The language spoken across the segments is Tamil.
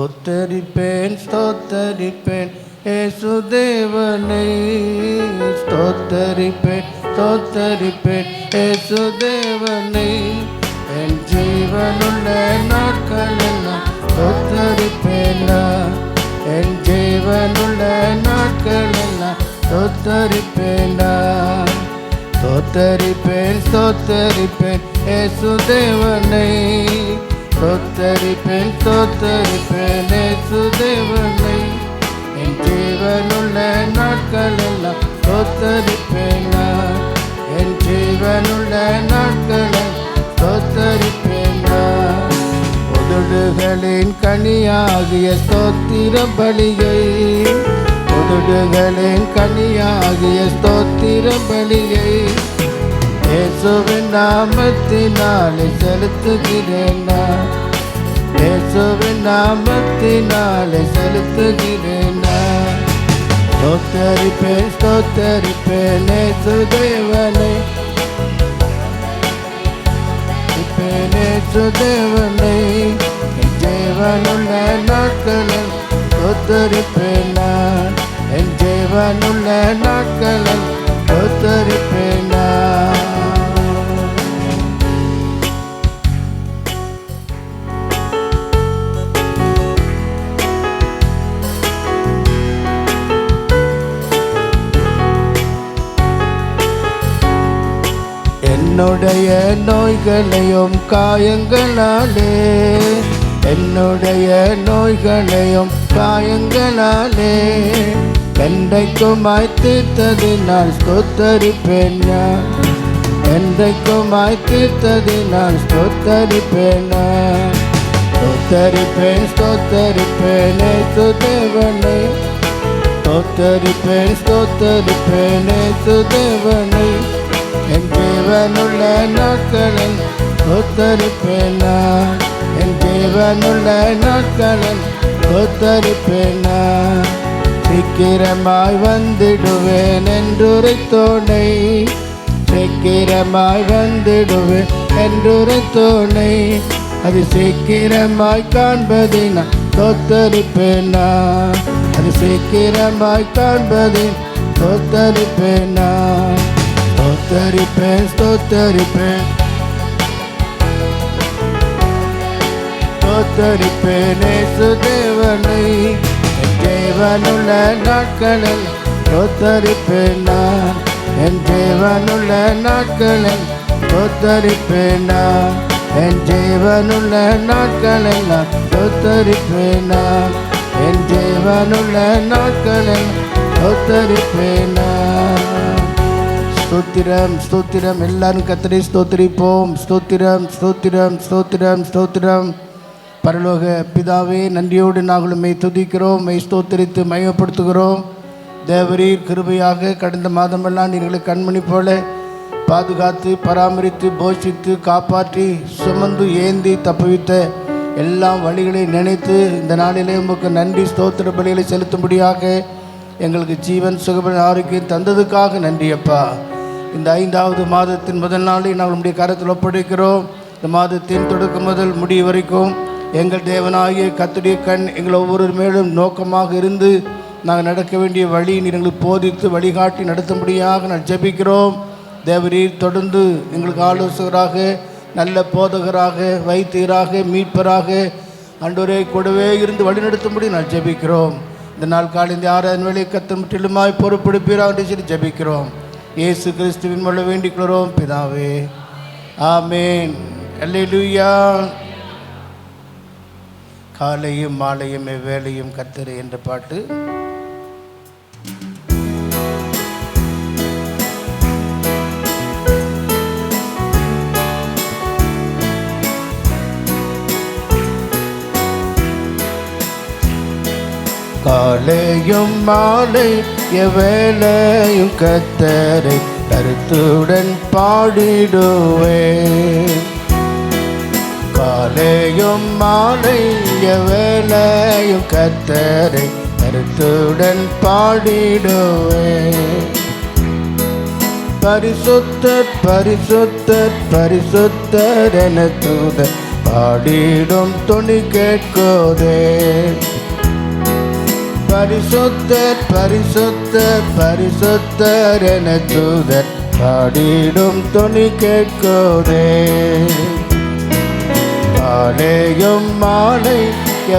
ஸ்தோத்தரிப்பேன் ஸ்தோத்தரிப்பேன் ஏசுதேவனை, ஸ்தோத்தரிப்பேன் ஸ்தோத்தரிப்பேன் ஏசுதேவனை. என் ஜீவனுள்ள நாட்களெல்லாம் ஸ்தோத்தரிப்பேனா, என் ஜீவனுள்ள நாட்களெல்லாம் ஸ்தோத்தரிப்பேனா. ஸ்தோத்தரிப்பேன் ஸ்தோத்தரிப்பேன் ஏசுதேவனை, ஸ்தோத்தரிப்பேன் ஸ்தோத்தரிப்பேன் ஏசுதேவனை. என் ஜீவனுள்ள நாட்களெல்லாம் ஸ்தோத்தரிப்பேனா, என் ஜீவனுள்ள நாட்களெல்லாம் ஸ்தோத்தரிப்பேனா. உதடுகளின் கனியாகிய ஸ்தோத்திர பலியை, உதடுகளின் கனியாகிய ஸ்தோத்திர பலியை இயேசுவின் நாமத்தினாலே செலுத்துகிறேனா, இயேசுவின் நாமத்தினாலே செலுத்துகிறேனா. ஸ்தோத்தரிப்பேன் ஸ்தோத்தரிப்பேன் ஏசுதேவனை, ஏசுதேவனை. என் ஜீவனுள்ள நாட்களில் ஸ்தோத்தரிப்பேனா, என் ஜீவனுள்ள நாட்களில் ஸ்தோத்தரிப்பேனா. என்னுடைய நோய்களையும் காயங்களாலே, என்னுடைய நோய்களையும் காயங்களாலே என்றைக்குமாய் தீர்த்ததினால் ஸ்தோத்தரிப்பேனா, என்றைக்குமாய் தீர்த்ததினால் ஸ்தோத்தரிப்பேனா. ஸ்தோத்தரிப்பேன் ஸ்தோத்தரிப்பேன் ஏசுதேவனை, ஸ்தோத்தரிப்பேன் ஸ்தோத்தரிப்பேன் ஏசுதேவனை. என் ஜீவனுள்ள நாட்களில் ஸ்தோத்தரிப்பேனா, என் ஜீவனுள்ள நாட்களில் ஸ்தோத்தரிப்பேனா. சீக்கிரமாய் வந்திடுவேன் என்றுரைத்தோனை, சீக்கிரமாய் வந்திடுவேன் என்றுரைத்தோனை. அது சீக்கிரமாய் காண்பதினா ஸ்தோத்தரிப்பேனா, அது சீக்கிரமாய் காண்பதின் ஸ்தோத்தரிப்பேனா. ஸ்தோத்தரிப்பேன் ஸ்தோத்தரிப்பேன் ஸ்தோத்தரிப்பேன் ஏசுதேவனை. என் ஜீவனுள்ள நாட்களில் ஸ்தோத்தரிப்பேனா, என் ஜீவனுள்ள நாட்களில் ஸ்தோத்தரிப்பேனா, என் ஜீவனுள்ள நாட்களெல்லாம் ஸ்தோத்தரிப்பேனா, என் ஜீவனுள்ள நாட்களில் ஸ்தோத்தரிப்பேனா. ஸ்தோத்திரம் ஸ்தோத்திரம். எல்லாரும் கர்த்தரை ஸ்தோத்திரிப்போம். ஸ்தோத்திரம் ஸ்தோத்திரம் ஸ்தோத்திரம் ஸ்தோத்திரம். பரலோக பிதாவே, நன்றியோடு நாங்கள் மெய் துதிக்கிறோம், மெய் ஸ்தோத்திரித்து மயப்படுத்துகிறோம். தேவரீர் கிருபையாக கடந்த மாதமெல்லாம் நீர்களை கண்மணி போல பாதுகாத்து பராமரித்து போஷித்து காப்பாற்றி சுமந்து ஏந்தி தப்புவித்த எல்லா வழிகளை நினைத்து இந்த நாளிலே உமக்கு நன்றி ஸ்தோத்திர பலிகளை செலுத்தும்படியாக எங்களுக்கு ஜீவன் சுகபல ஆரோக்கியம் தந்ததுக்காக நன்றி அப்பா. இந்த 5வது மாதத்தின் முதல் நாளை நாங்கள் உடைய கரத்தில் ஒப்படைக்கிறோம். இந்த மாதத்தின் தொடக்கம் முதல் முடிவு வரைக்கும் எங்கள் தேவனாகிய கர்த்தருடைய கண் எங்கள் ஒவ்வொரு மேலும் நோக்கமாக இருந்து நாங்கள் நடக்க வேண்டிய வழி நீர் எங்களுக்கு போதித்து வழிகாட்டி நடத்தும்படியாக நான் ஜெபிக்கிறோம். தேவரீர் தொடர்ந்து எங்களுக்கு ஆலோசகராக, நல்ல போதகராக, வைத்தியராக, மீட்பராக ஆண்டவரே கூடவே இருந்து வழிநடத்தும்படி நான் ஜெபிக்கிறோம். இந்த நாள் காலை இந்த 6 வேளை கர்த்தர் முற்றிலுமாய் பொறுப்பெடுப்பீராக என்று சொல்லி ஜெபிக்கிறோம். இயேசு கிறிஸ்துவின் மூலம் வேண்டிக் கொள்கிறோம் பிதாவே, ஆமேன். அல்லேலூயா. காலையும் மாலையும் எவ்வேளையும் கர்த்தரே என்ற பாட்டு. காலையும் மாலை எவ்வேளையும் கர்த்தரை கருத்துடன் பாடிடுவேன். காலையும் மாலை எவ்வேளையும் கர்த்தரை கருத்துடன் பாடிடுவேன். பரிசுத்தர் பரிசுத்தர் பரிசுத்தர் என தூதர் பாடிடும் துணி கேட்குதே. பரிசுத்தர் பரிசுத்தர் பரிசுத்தர் என தூதர் பாடிடும் துணி கேட்குதே. காலையும் மாலை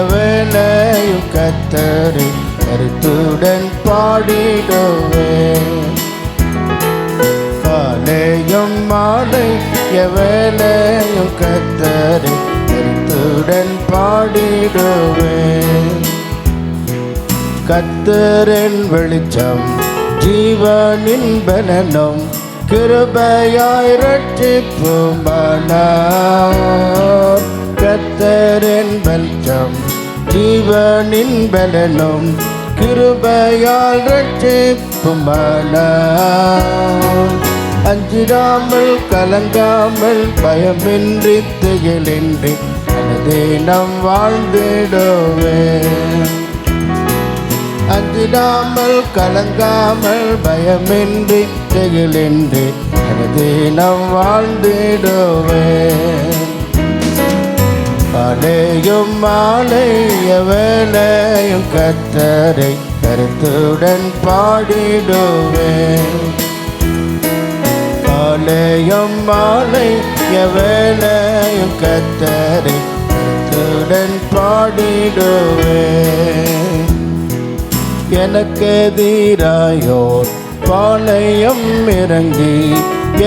எவனையும் கர்த்தரை கருத்துடன் பாடிடுவேன். காலையும் மாலை எவனையும் கர்த்தரை கருத்துடன் பாடிடுவேன். கர்த்தரின் வெளிச்சம் ஜீவனின் பலனும் கிருபையாய் இரட்சிப்புமானார். கர்த்தரின் வெளிச்சம் ஜீவனின் பலனும் கிருபையால் இரட்சிப்புமானார். அஞ்சிடாமல் கலங்காமல் பயமின்றி திகிலின்றி தினம் வாழ்ந்திடுவேன். அஞ்சிடாமல் கலங்காமல் பயமின்றி திகிலின்றி தினம் வாழ்ந்திடுவேன். காலையும் மாலை எவனையும் கர்த்தரை கருத்துடன் பாடிடுவேன். காலையும் மாலை எவனையும் கர்த்தரை கருத்துடன் பாடிடுவேன். எனக்கு எதிராயோர் பாளையம் இறங்கி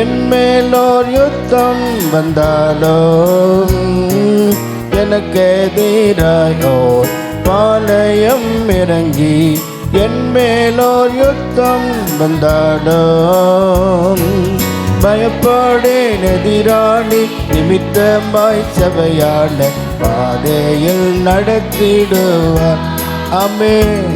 என் மேலோர் யுத்தம் வந்தாலும், எனக்கு எதிராயோர் பாளையம் இறங்கி என் மேலோர் யுத்தம் வந்தாலும், பயப்படேன் எதிராளி நிமித்தமாய் சபையான பாதையில் நடத்திடுவார். ஆமென்.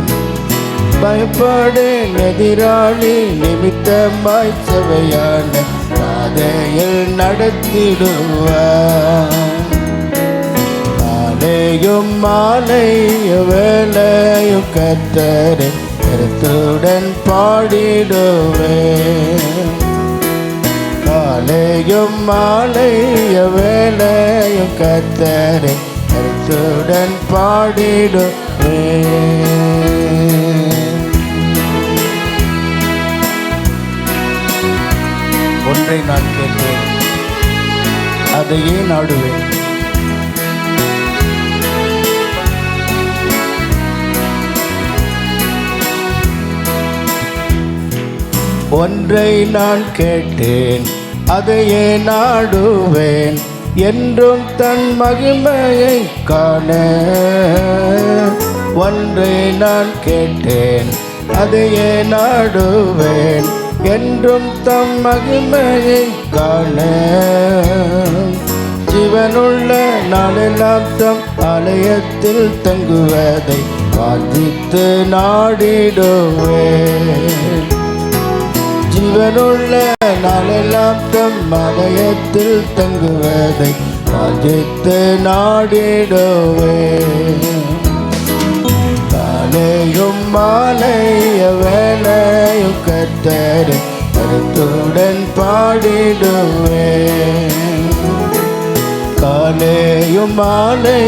பயப்படேன் எதிராளி நிமித்தமாய் சபையான பாதையில் நடத்திடுவார். காலையும் மாலை வேளையும் கர்த்தரை கருத்துடன் பாடிடுவேன். காலையும் மாலை வேளையும் கர்த்தரை கருத்துடன் பாடிடுவேன். ஒன்றை நான் கேட்பேன், அதையே நாடுவேன். ஒன்றை நான் கேட்டேன், அதையே நாடுவேன். என்றும் தன் மகிமையை காண. ஒன்றை நான் கேட்டேன், அதையே நாடுவேன். என்றும் தம் மகிமையை காண. ஜீவனுள்ள நாளெல்லாம் தம் ஆலயத்தில் தங்குவதை வாஞ்சித்து நாடிடுவேன். ஜீவனுள்ள நாளெல்லாம் தம் ஆலயத்தில் தங்குவதை வாஞ்சித்து நாடிடுவேன். காலையும் மாலை வேளையும் கர்த்தரை கருத்துடன் பாடிடுவேன். காலையும் மாலை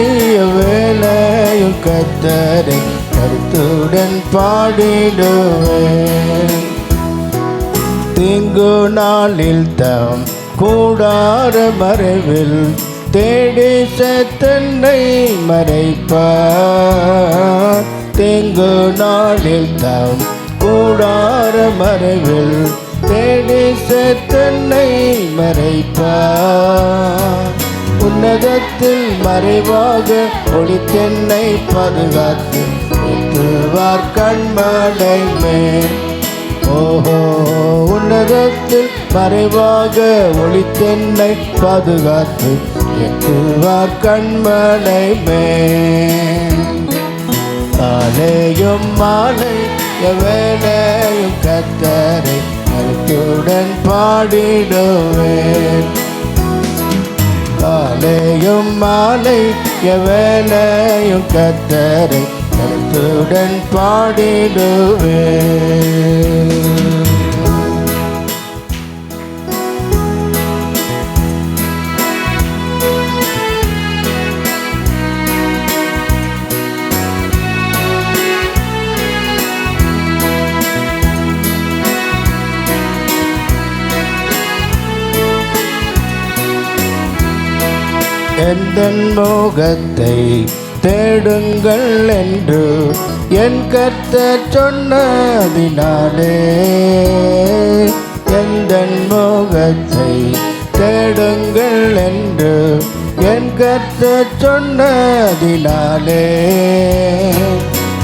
வேளையும் கர்த்தரை கருத்துடன் பாடிடுவேன். தீங்கு நாளில் தம் கூடார மறைவில் தேடி தன்னை மறைப்பார். தீங்கு நாளில் தம் கூடார மறைவில் தேடி தன்னை மறைப்பார். உன்னதத்தில் மறைவாக ஒளித்தென்னை பாதுகாத்து ஏற்றுவார் கண்மலை மேல். ஓஹோ, உன்னதத்தில் மறைவாக ஒளித்தென்னை பாதுகாத்து ஏற்றுவார் கண்மலை மேல். காலையும் மாலை வேளையும் கர்த்தரை கருத்துடன் பாடிடுவேன். காலையும் மாலை வேளையும் கர்த்தரை கருத்துடன் பாடிடுவேன். எந்தன் முகத்தை தேடுங்கள் என்று என் கர்த்தர் சொன்னதினாலே, எந்தன் முகத்தை தேடுங்கள் என்று என் கர்த்தர் சொன்னதினாலே,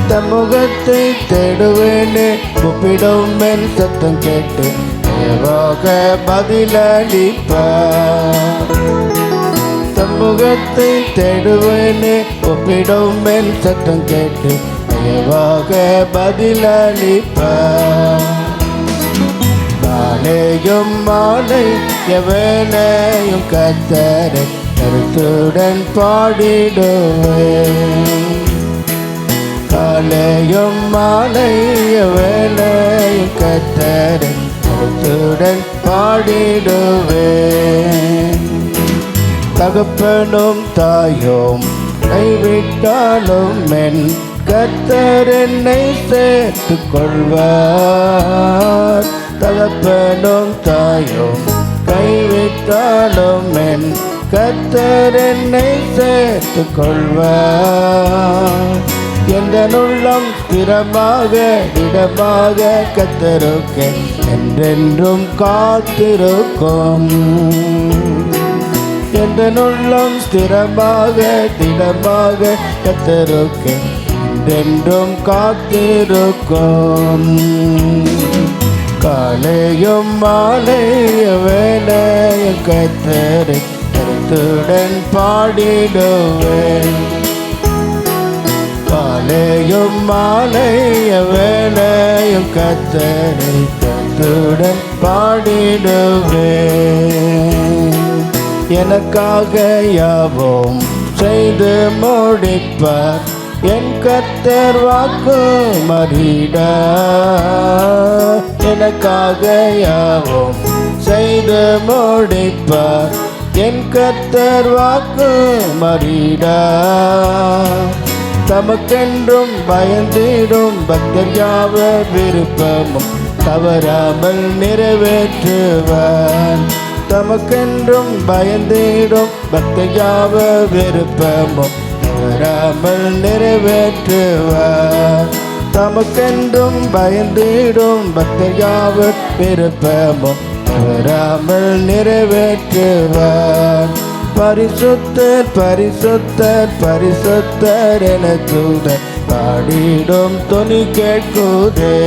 தம் முகத்தை தேடுவேனே கூப்பிடும் என் சத்தம் கேட்டு தேவாக பதிலளிப்பார். தம் முகத்தை தேடுவேனே கூப்பிடும் என் சத்தம் கேட்டு தேவாக பதிலளிப்பார். காலையும் மாலை எவனையும் கர்த்தரை கருத்துடன் பாடிடுவேன். காலையும் மாலை எவனையும் கர்த்தரை கருத்துடன் பாடிடுவேன். தகப்பனும் தாயும் கைவிட்டாலும் என் கர்த்தர் என்னை சேர்த்துக் கொள்வார். தகப்பனும் தாயும் கைவிட்டாலும் என் கர்த்தர் என்னை சேர்த்துக் கொள்வார். எந்த உள்ளம் ஸ்திரமாக இடமாக கர்த்தருக்கு என்றென்றும் காத்திருக்கும். எந்த உள்ளம் ஸ்திரமாக திடமாக கர்த்தருக்கு என்றென்றும் காத்திருக்கும். காலையும் மாலை வேளையும் கர்த்தரை கருத்துடன் பாடிடுவேன். காலையும் மாலை வேளையும் கர்த்தரை கருத்துடன் பாடிடுவேன். எனக்காக யாவும் செய்து முடிப்பார் என் கர்த்தர் வாக்கு மறிடார். எனக்காக யாவும் செய்து முடிப்பார் என் கர்த்தர் வாக்கு மறிடார். தமக்கென்றும் பயந்திடும் பக்தர் யாவர் விருப்பமும் தவறாமல் நிறைவேற்றுவார். தமக்கென்றும் பயந்திடும் பக்தர் யாவர் விருப்பமும் தவறாமல் நிறைவேற்றுவார். தமக்கென்றும் பயந்திடும் பக்தர் யாவர் விருப்பமும் தவறாமல் நிறைவேற்றுவார். பரிசுத்தர் பரிசுத்தர் பரிசுத்தர் என தூதர் பாடிடும் துணி கேட்குதே.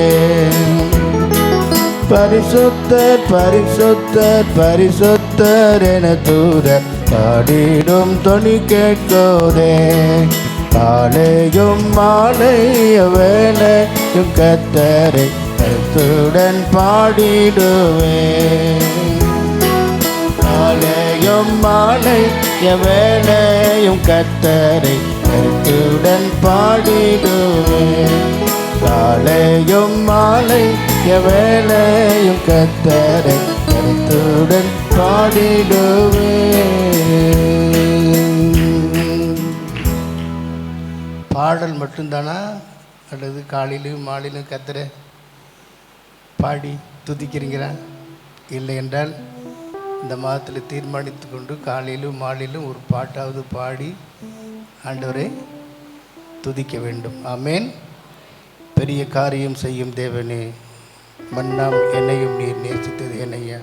பரிசுத்தர் பரிசுத்தர் பரிசுத்தர் என தூதர் பாடிடும் துணி கேட்குதே. காலையும் மாலை வேளையும் கர்த்தரை கருத்துடன் பாடிடுவேன். காலையும் மாலை வேளையும் கர்த்தரை கருத்துடன் பாடிடுவேன். காலையும் மாலை வேளையும் கர்த்தரை கருத்துடன் பாடிடுவேன். பாடல் மட்டும்தானா அல்லது காலையிலும் மாலையிலும் கர்த்தரை பாடி துதிக்கிறீங்களா? இல்லை என்றால் இந்த மாதத்தில் தீர்மானித்து கொண்டு காலையிலும் மாலையிலும் ஒரு பாட்டாவது பாடி ஆண்டவரை துதிக்க வேண்டும். ஆமேன். பெரிய காரியம் செய்யும் தேவனே, மன்னாம் என்னையும் நீர் நேசித்தது என்னையா.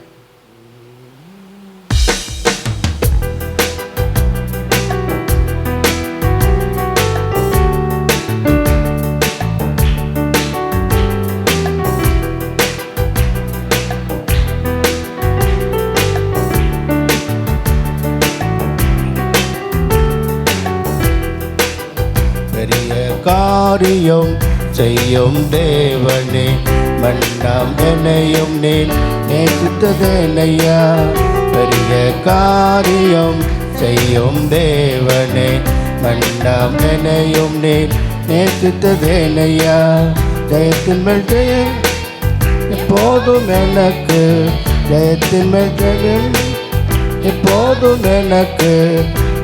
பெரிய காரியம் செய்யும் தேவனே, மன்னாம் என்னையும் நீர் நேசித்ததேனையா. பெரிய காரியம் செய்யும் தேவனே, மன்னாம் என்னையும் நீர் நேசித்ததேனையா. ஜெயத்தின் மேல் ஜெயம் எப்போதும் எனக்கு, ஜெயத்தின் மேல் ஜெயம் எப்போதும் எனக்கு.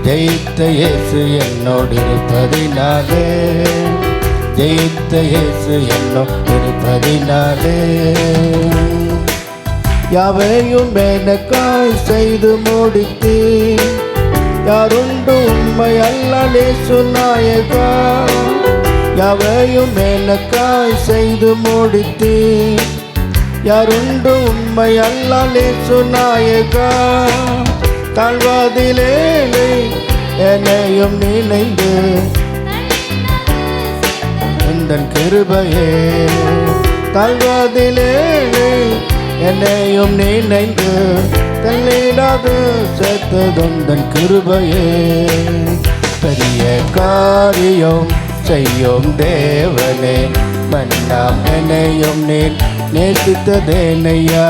ஜெயித்த இயேசு என்னோடு இருப்பதினாலே, ஜெயித்த இயேசு என்னோடு இருப்பதினாலே. யாவையும் எனக்காய் செய்து முடித்தீர், யாருண்டு உம்மை அல்லால் இயேசு நாயகா, யாவையும் எனக்காய் செய்து முடித்தீர். யாருண்டு உம்மை அல்லால் இயேசு நாயகா, தாழ்வாதிலே என்னையும் நினைந்து உந்தன் கிருபையே, தாழ்வாதிலே என்னையும் நினைந்து தள்ளிடாது சேர்த்ததுந்தன் கிருபையே. பெரிய காரியம் செய்யும் தேவனே, மன்னாம் என்னையும் நீர் நேசித்ததேனையா.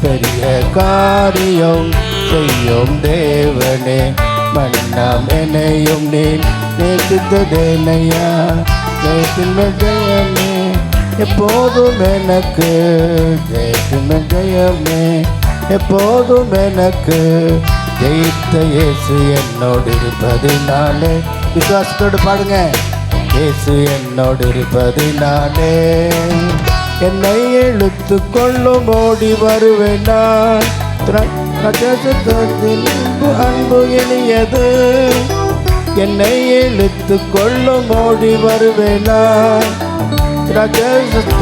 பெரிய காரியம் செய்யும் தேவனே, மன்னாம் என்னையும் நீர் நேசித்ததேனையா. ஜெயத்தின் ஜெயமே எப்போதும் எனக்கு, ஜெயத்தின் ஜெயமே எப்போதும் எனக்கு. ஜெயித்த இயேசு என்னோடு இருப்பதினாலே, விசுவாசத்தோடு பாடுங்க. இயேசு என்னோடு இருப்பதினாலே என்னை இழுத்து கொள்ளும், ஓடி வருவேன் நான். அன்பு இனியது, என்னை இழுத்து கொள்ளும், ஓடி வருவேன் நான். ராஜேஷம்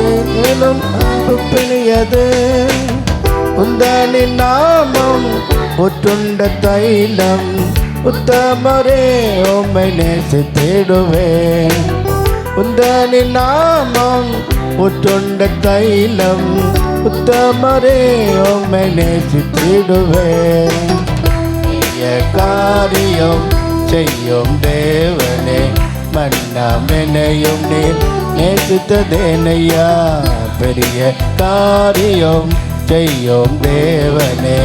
அன்பு பிணியது, உந்தனின் நாமம் ஒற்றுண்ட தைலம். உத்தமரே உம்மை நேசித்திடுவேன். உந்தனின் நாமம் ஒற்றுண்ட தைலம். உத்தமரே உம்மை நேசித்திடுவேன். காரியம் செய்யும் தேவனே, மன்னாம் என்னையும் நீர் நேசித்ததேனையா. பெரிய காரியம் செய்யும் தேவனே,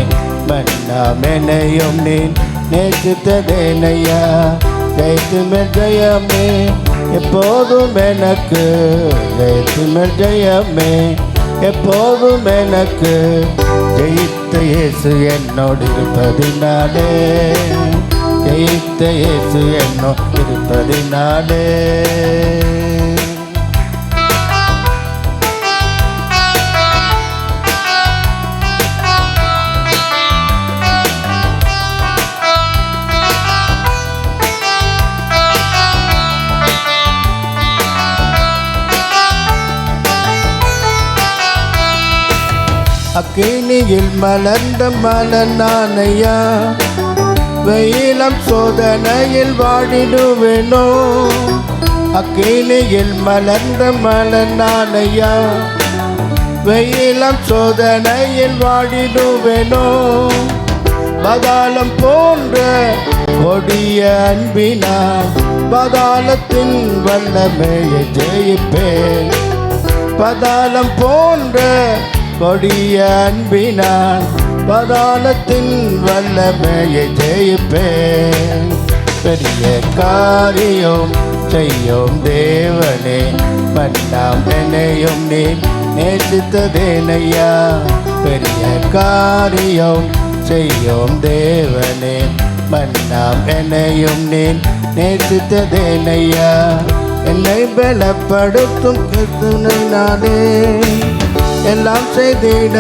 மன்னாம் என்னையும் நீர் நேசித்ததேனையா. ஜெயத்துமேல் ஜெயமே எப்போதும் எனக்கு, ஜெயத்துமேல் ஜெயமே எப்போதும் எனக்கு. ஜெயித்த இயேசு என்னோடு இருப்பதினாலே, ஜெயித்த இயேசு என்னோடு இருப்பதினாலே. அக்கினியில் மலர்ந்த மலர் நானையா, வெயிலம் சோதனையில் வாடிடுவேனோ. அக்கினியில் மலர்ந்த மலர் நானையா, வெயிலம் சோதனையில் வாடிடுவேனோ. பாதாளம் போன்ற கொடிய அன்பினால் பாதாளத்தின் வல்லமையை ஜெயிப்பேன். பாதாளம் போன்ற கொடிய அன்பினால் பாதாளத்தின் வல்லமையை ஜெயிப்பேன். பெரிய காரியம் செய்யும் தேவனே, மன்னாம் என்னையும் நீர் நேசித்ததேனையா. பெரிய காரியம் செய்யும் தேவனே, மன்னாம் என்னையும் நீர் நேசித்ததேனையா. என்னை பலப்படுத்தும் கிறிஸ்துவினாலே எல்லாம் செய்திட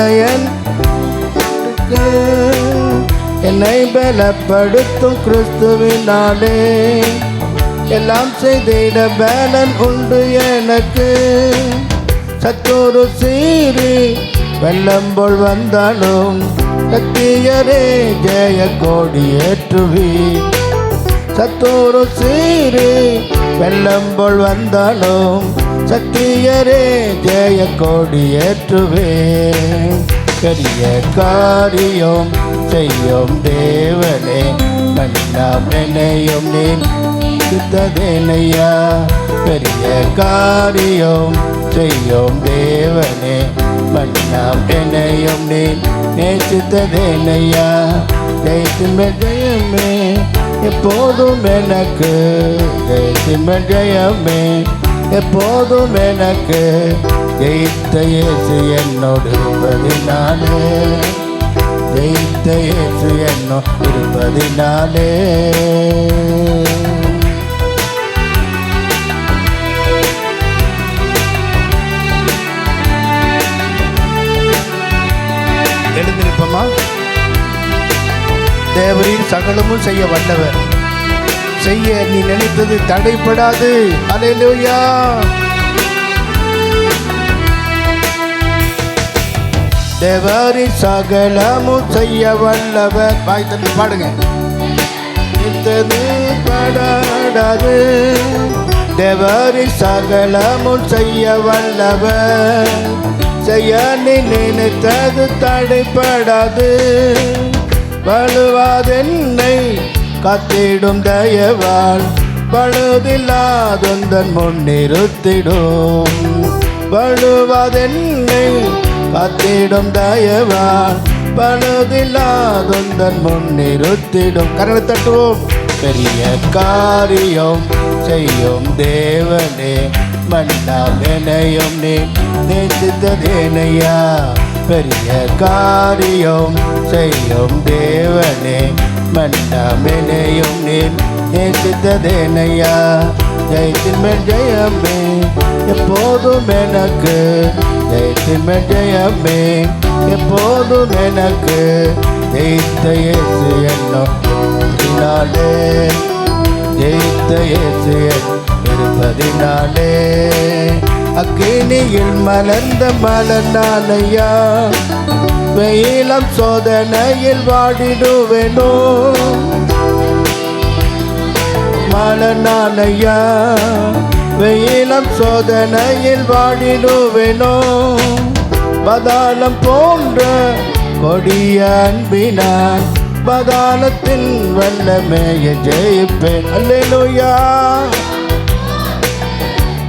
என்னை பலப்படுத்தும் கிறிஸ்துவினாலே எல்லாம் செய்திட பலன் உண்டு எனக்கு. சத்துரு சீறி வெள்ளம் போல் வந்தாலும் சத்தியரே ஜெய கோடி ஏற்றுவீர். சத்துரு சீறி வெள்ளம் போல் வந்தாலும் சத்தியரே ஜெய கோடி ஏற்றுவேன். பெரிய காரியம் செய்யும் தேவனே, மன்னாம் என்னையும் நீர் நேசித்ததேனையா. பெரிய காரியம் செய்யும் தேவனே, மன்னாம் என்னையும் நீர் நேசித்ததேனையா. ஜெயத்தின் ஜெயமே எப்போதும் எனக்கு, ஜெயத்தின் ஜெயமே எப்போதும் எனக்கு. ஜெயித்த இயேசு என்னோடு இருப்பதினாலே, ஜெயித்த இயேசு என்னோடு இருப்பதினாலே. எழுந்திருப்போமா? தேவரீர் சகலமும் செய்ய வல்லவர். செய்ய நீ நினைத்தது தடைப்படாது. அல்லேலூயா. தேவரீர் சகலமும் செய்ய வல்லவர். வாய் தந்து பாடுங்க. படாது. தேவரீர் சகலமும் செய்ய வல்லவர். செய்ய நீ நினைத்தது தடைப்படாது. வலுவாதென்னை காத்திடும் தயவால் பழுதில்லாதொந்தன் முன்னிறுத்திடும். வலுவாதென்னை காத்திடும் தயவால் பழுதில்லாதொந்தன் முன்னிறுத்திடும். கரங்களை தட்டுவோம். பெரிய காரியம் செய்யும் தேவனே, மன்னாம் என்னையும் நீ நேசித்ததேனையா. பெரிய காரியம் செய்யும் தேவனே, மன்னாம் என்னையும் நீ நேசித்ததேனையா. ஜெயத்தின் மேல் ஜெயமே எப்போதும் எனக்கு, ஜெயத்தின் மேல் ஜெயமே எப்போதும் எனக்கு. ஜெயித்த இயேசு என்னோடினாலே, ஜெயித்த இயேசு இருப்பதினாலே. அக்கினியில் மலர்ந்த மலர்நாளையா, வெயிலம் சோதனையில் வாடிடுவேனோ. மலர்நாளையா, வெயிலம் சோதனையில் வாடிடுவேனோ. பதாளம் போன்ற கொடிய அன்பினான் பதாளத்தின் வல்லமைய ஜெயிப்பேன். அல்லேலூயா.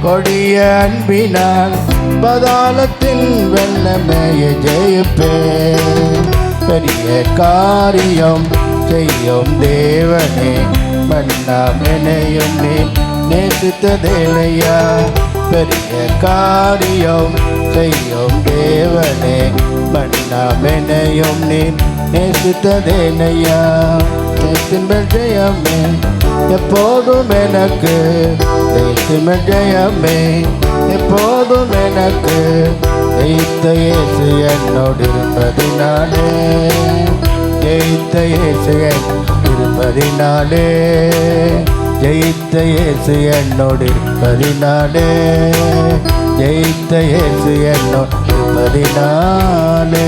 கொடிய அன்பினால் பதாளத்தின் வல்லமைய ஜெயிப்பேன். பெரிய காரியம் செய்யும் தேவனே, மன்னாம் என்னையும் நீ நேசித்ததேனையா. பெரிய காரியம் செய்யும் தேவனே, மன்னாம் என்னையும் நீ நேசித்ததேனையா. நேசின் மேல் ஜெயமே எப்போதும் எனக்கு, நேசின் மேல் ஜெயமே எப்போதும் எனக்கு. ஜெயித்த இயேசு என்னோடு இருப்பதினாலே, ஜெயித்த இயேசு இருப்பதினாலே, ஜெயித்த இயேசு என்னோடு இருப்பதினாலே, ஜெயித்த இயேசு என்னோடு இருப்பதினாலே.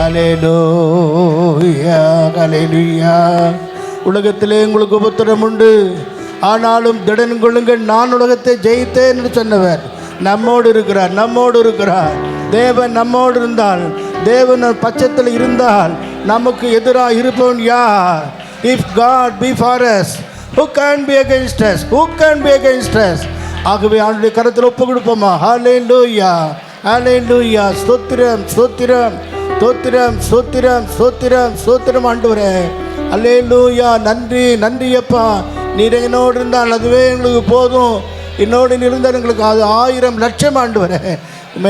அல்லேலூயா, அல்லேலூயா. உலகத்திலே உங்களுக்கு உபத்திரம் உண்டு, ஆனாலும் திடன் கொள்ளுங்கள், நான் உலகத்தை ஜெயித்தேன் என்று சொன்னவர் நம்மோடு இருக்கிறார். நம்மோடு இருக்கிறார். தேவன் நம்மோடு இருந்தால், தேவன் பட்சத்தில் இருந்தால் நமக்கு எதிராக இருப்பவன் யார்? If God be for us, who can be against us? Who can be against us? ஆகவே ஆண்டுடைய கரத்தில் ஒப்பு கொடுப்போமா? ஹல்லேலூயா, ஹல்லேலூயா. ஸ்தோத்திரம், ஸ்தோத்திரம், ஸ்தோத்திரம், ஸ்தோத்திரம், ஸ்தோத்திரம், ஸ்தோத்திரம் ஆண்டவரே. அல்லேலூயா. நன்றி, நன்றி அப்பா. நீர் என்னோடு இருந்தால் அதுவே எங்களுக்கு போதும். என்னோடு இருந்தால் எங்களுக்கு அது 1000 லட்சம் ஆண்டவரே.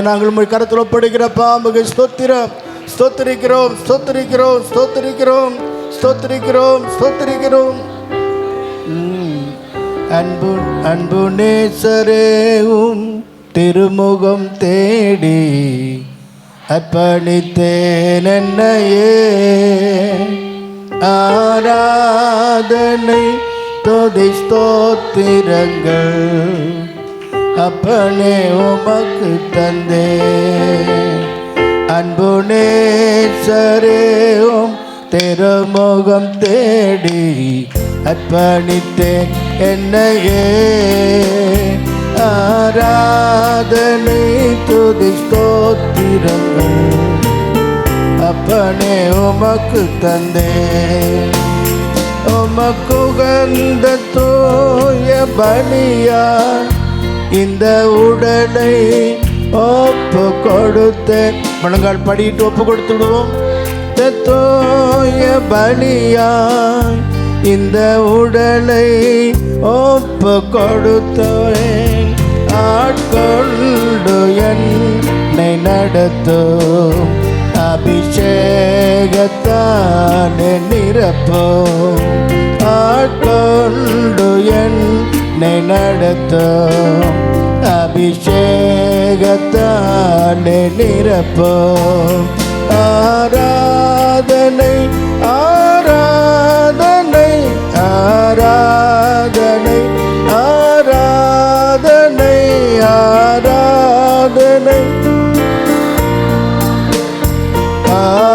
நாங்கள் உங்கள் கரத்தில் ஒப்படைக்கிறப்பா. மிக ஸ்தோத்திரம், ஸ்தோத்திரிக்கிறோம், ஸ்தோத்திரிக்கிறோம், ஸ்தோத்திரிக்கிறோம், ஸ்தோத்திரிக்கிறோம், ஸ்தோத்திரிக்கிறோம். அன்பு அன்பு நேசரேவும் திருமுகம் தேடி அர்ப்பணித்தேன் என்னையே. ஆராதனை துதி ஸ்தோத்திரங்கள் அப்பனே உமக்கு தந்தே. அன்பு நேசரேவும் திருமுகம் தேடி அர்ப்பணித்தேன் என்னையே. ஆராதனை துதி ஸ்தோத்திரங்கள் அப்பனே உமக்கு தந்தே. உமக்கு உகந்த தூய பலியால் இந்த உடலை ஒப்பு கொடுத்தேன். முழங்கால் படிட்டு ஒப்பு கொடுத்துடுவோம். தூய பலியால் இந்த உடலை ஒப்பு கொடுத்தேன். ஆட்கொண்டு என்னை நடத்தும் அபிஷேகத்தாலே நிரப்பும். ஆட்கொண்டு என்னை நடத்தும் அபிஷேகத்தாலே நிரப்பும். ஆராதனை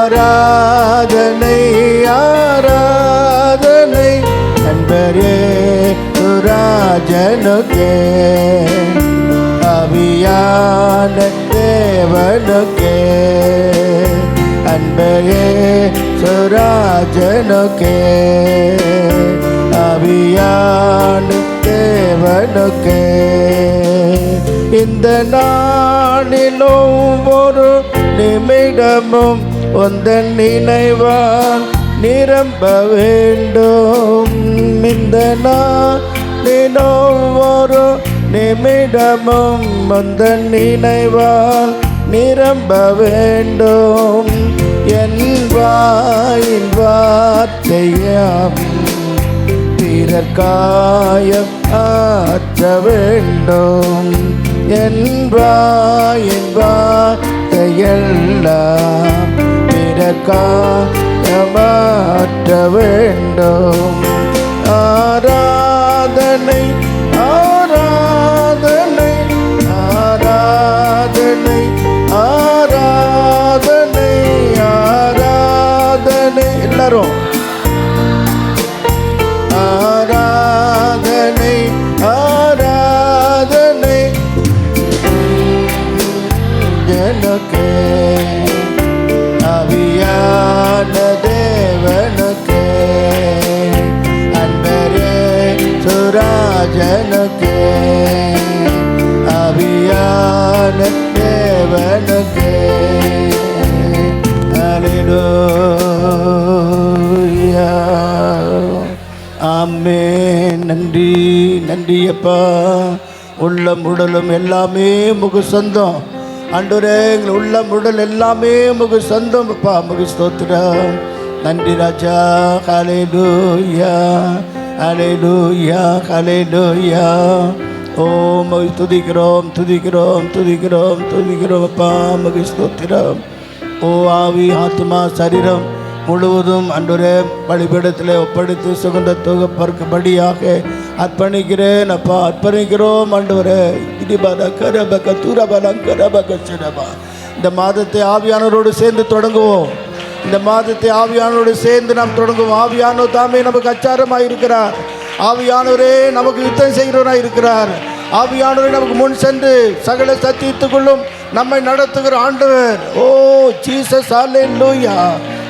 ஆராதனை ஆராதனை அன்பரே சுராஜனுக்கே ஆவியான தேவனுக்கே அன்பரே சுராஜனுக்கே ஆவியான தேவனுக்கே இந்த நாளிலும் ஒரு நிமிடமும் உந்தன் நினைவால் நிரம்ப வேண்டும். இந்த நாளிலும் ஒரு நிமிடமும் உந்தன் நினைவால் நிரம்ப வேண்டும். என் வாயின் வார்த்தையாம் பிறர் காயம் ஆற்ற வேண்டும். என் வாயின் வார்த்தையெல்லாம் பிறர் காயமாற்ற வேண்டும். ஆராதனை ஆராதனை ஆராதனை ஆராதனை ஆராதனை எல்லாரும் ஆராதனை ஆராதனை ஜனக்கே ஆவியான தேவனுக்கே அன்பரே சுராஜனுக்கே ஆவியான தேவனுக்கே. அல்லேலூயா ஆமென். நன்றி நன்றி அப்பா. உள்ளம் உடலும் எல்லாமே முகு சொந்தம் ஆண்டவரே. எங்கள் உள்ளம் உடல் எல்லாமே முகு சொந்தம் அப்பா. முகு ஸ்தோத்திரம். நன்றி ராஜா. ஹல்லேலூயா ஹல்லேலூயா ஹல்லேலூயா. ஓ மகி துதிக்கிறோம் துதிக்கிறோம் துதிக்கிறோம் துதிக்கிறோம் அப்பா. மகி ஸ்தோத்திரம். ஓ ஆவி ஆத்மா சரீரம் முழுவதும் அன்றுரே பலிபீடத்தில் ஒப்படைத்து சுகந்த தொகுப்பற்கும்படியாக அர்ப்பணிக்கிறேன் அப்பா. அர்ப்பணிக்கிறோம் ஆண்டவரே. இடிபல கரபக துரபலம் கரபக சிரபா. இந்த மாதத்தை ஆவியானவரோடு சேர்ந்து தொடங்குவோம். இந்த மாதத்தை ஆவியானவரோடு சேர்ந்து நாம் தொடங்குவோம். ஆவியானவர் தாமே நமக்கு அச்சாரமாக இருக்கிறார். ஆவியானவரே நமக்கு யுத்தம் செய்கிறவராக இருக்கிறார். ஆவியானவரே நமக்கு முன் சென்று சகல சத்தியத்துக்குள்ளும் நம்மை நடத்துகிற ஆண்டவர். ஓ ஜீசஸ் ஹல்லேலூயா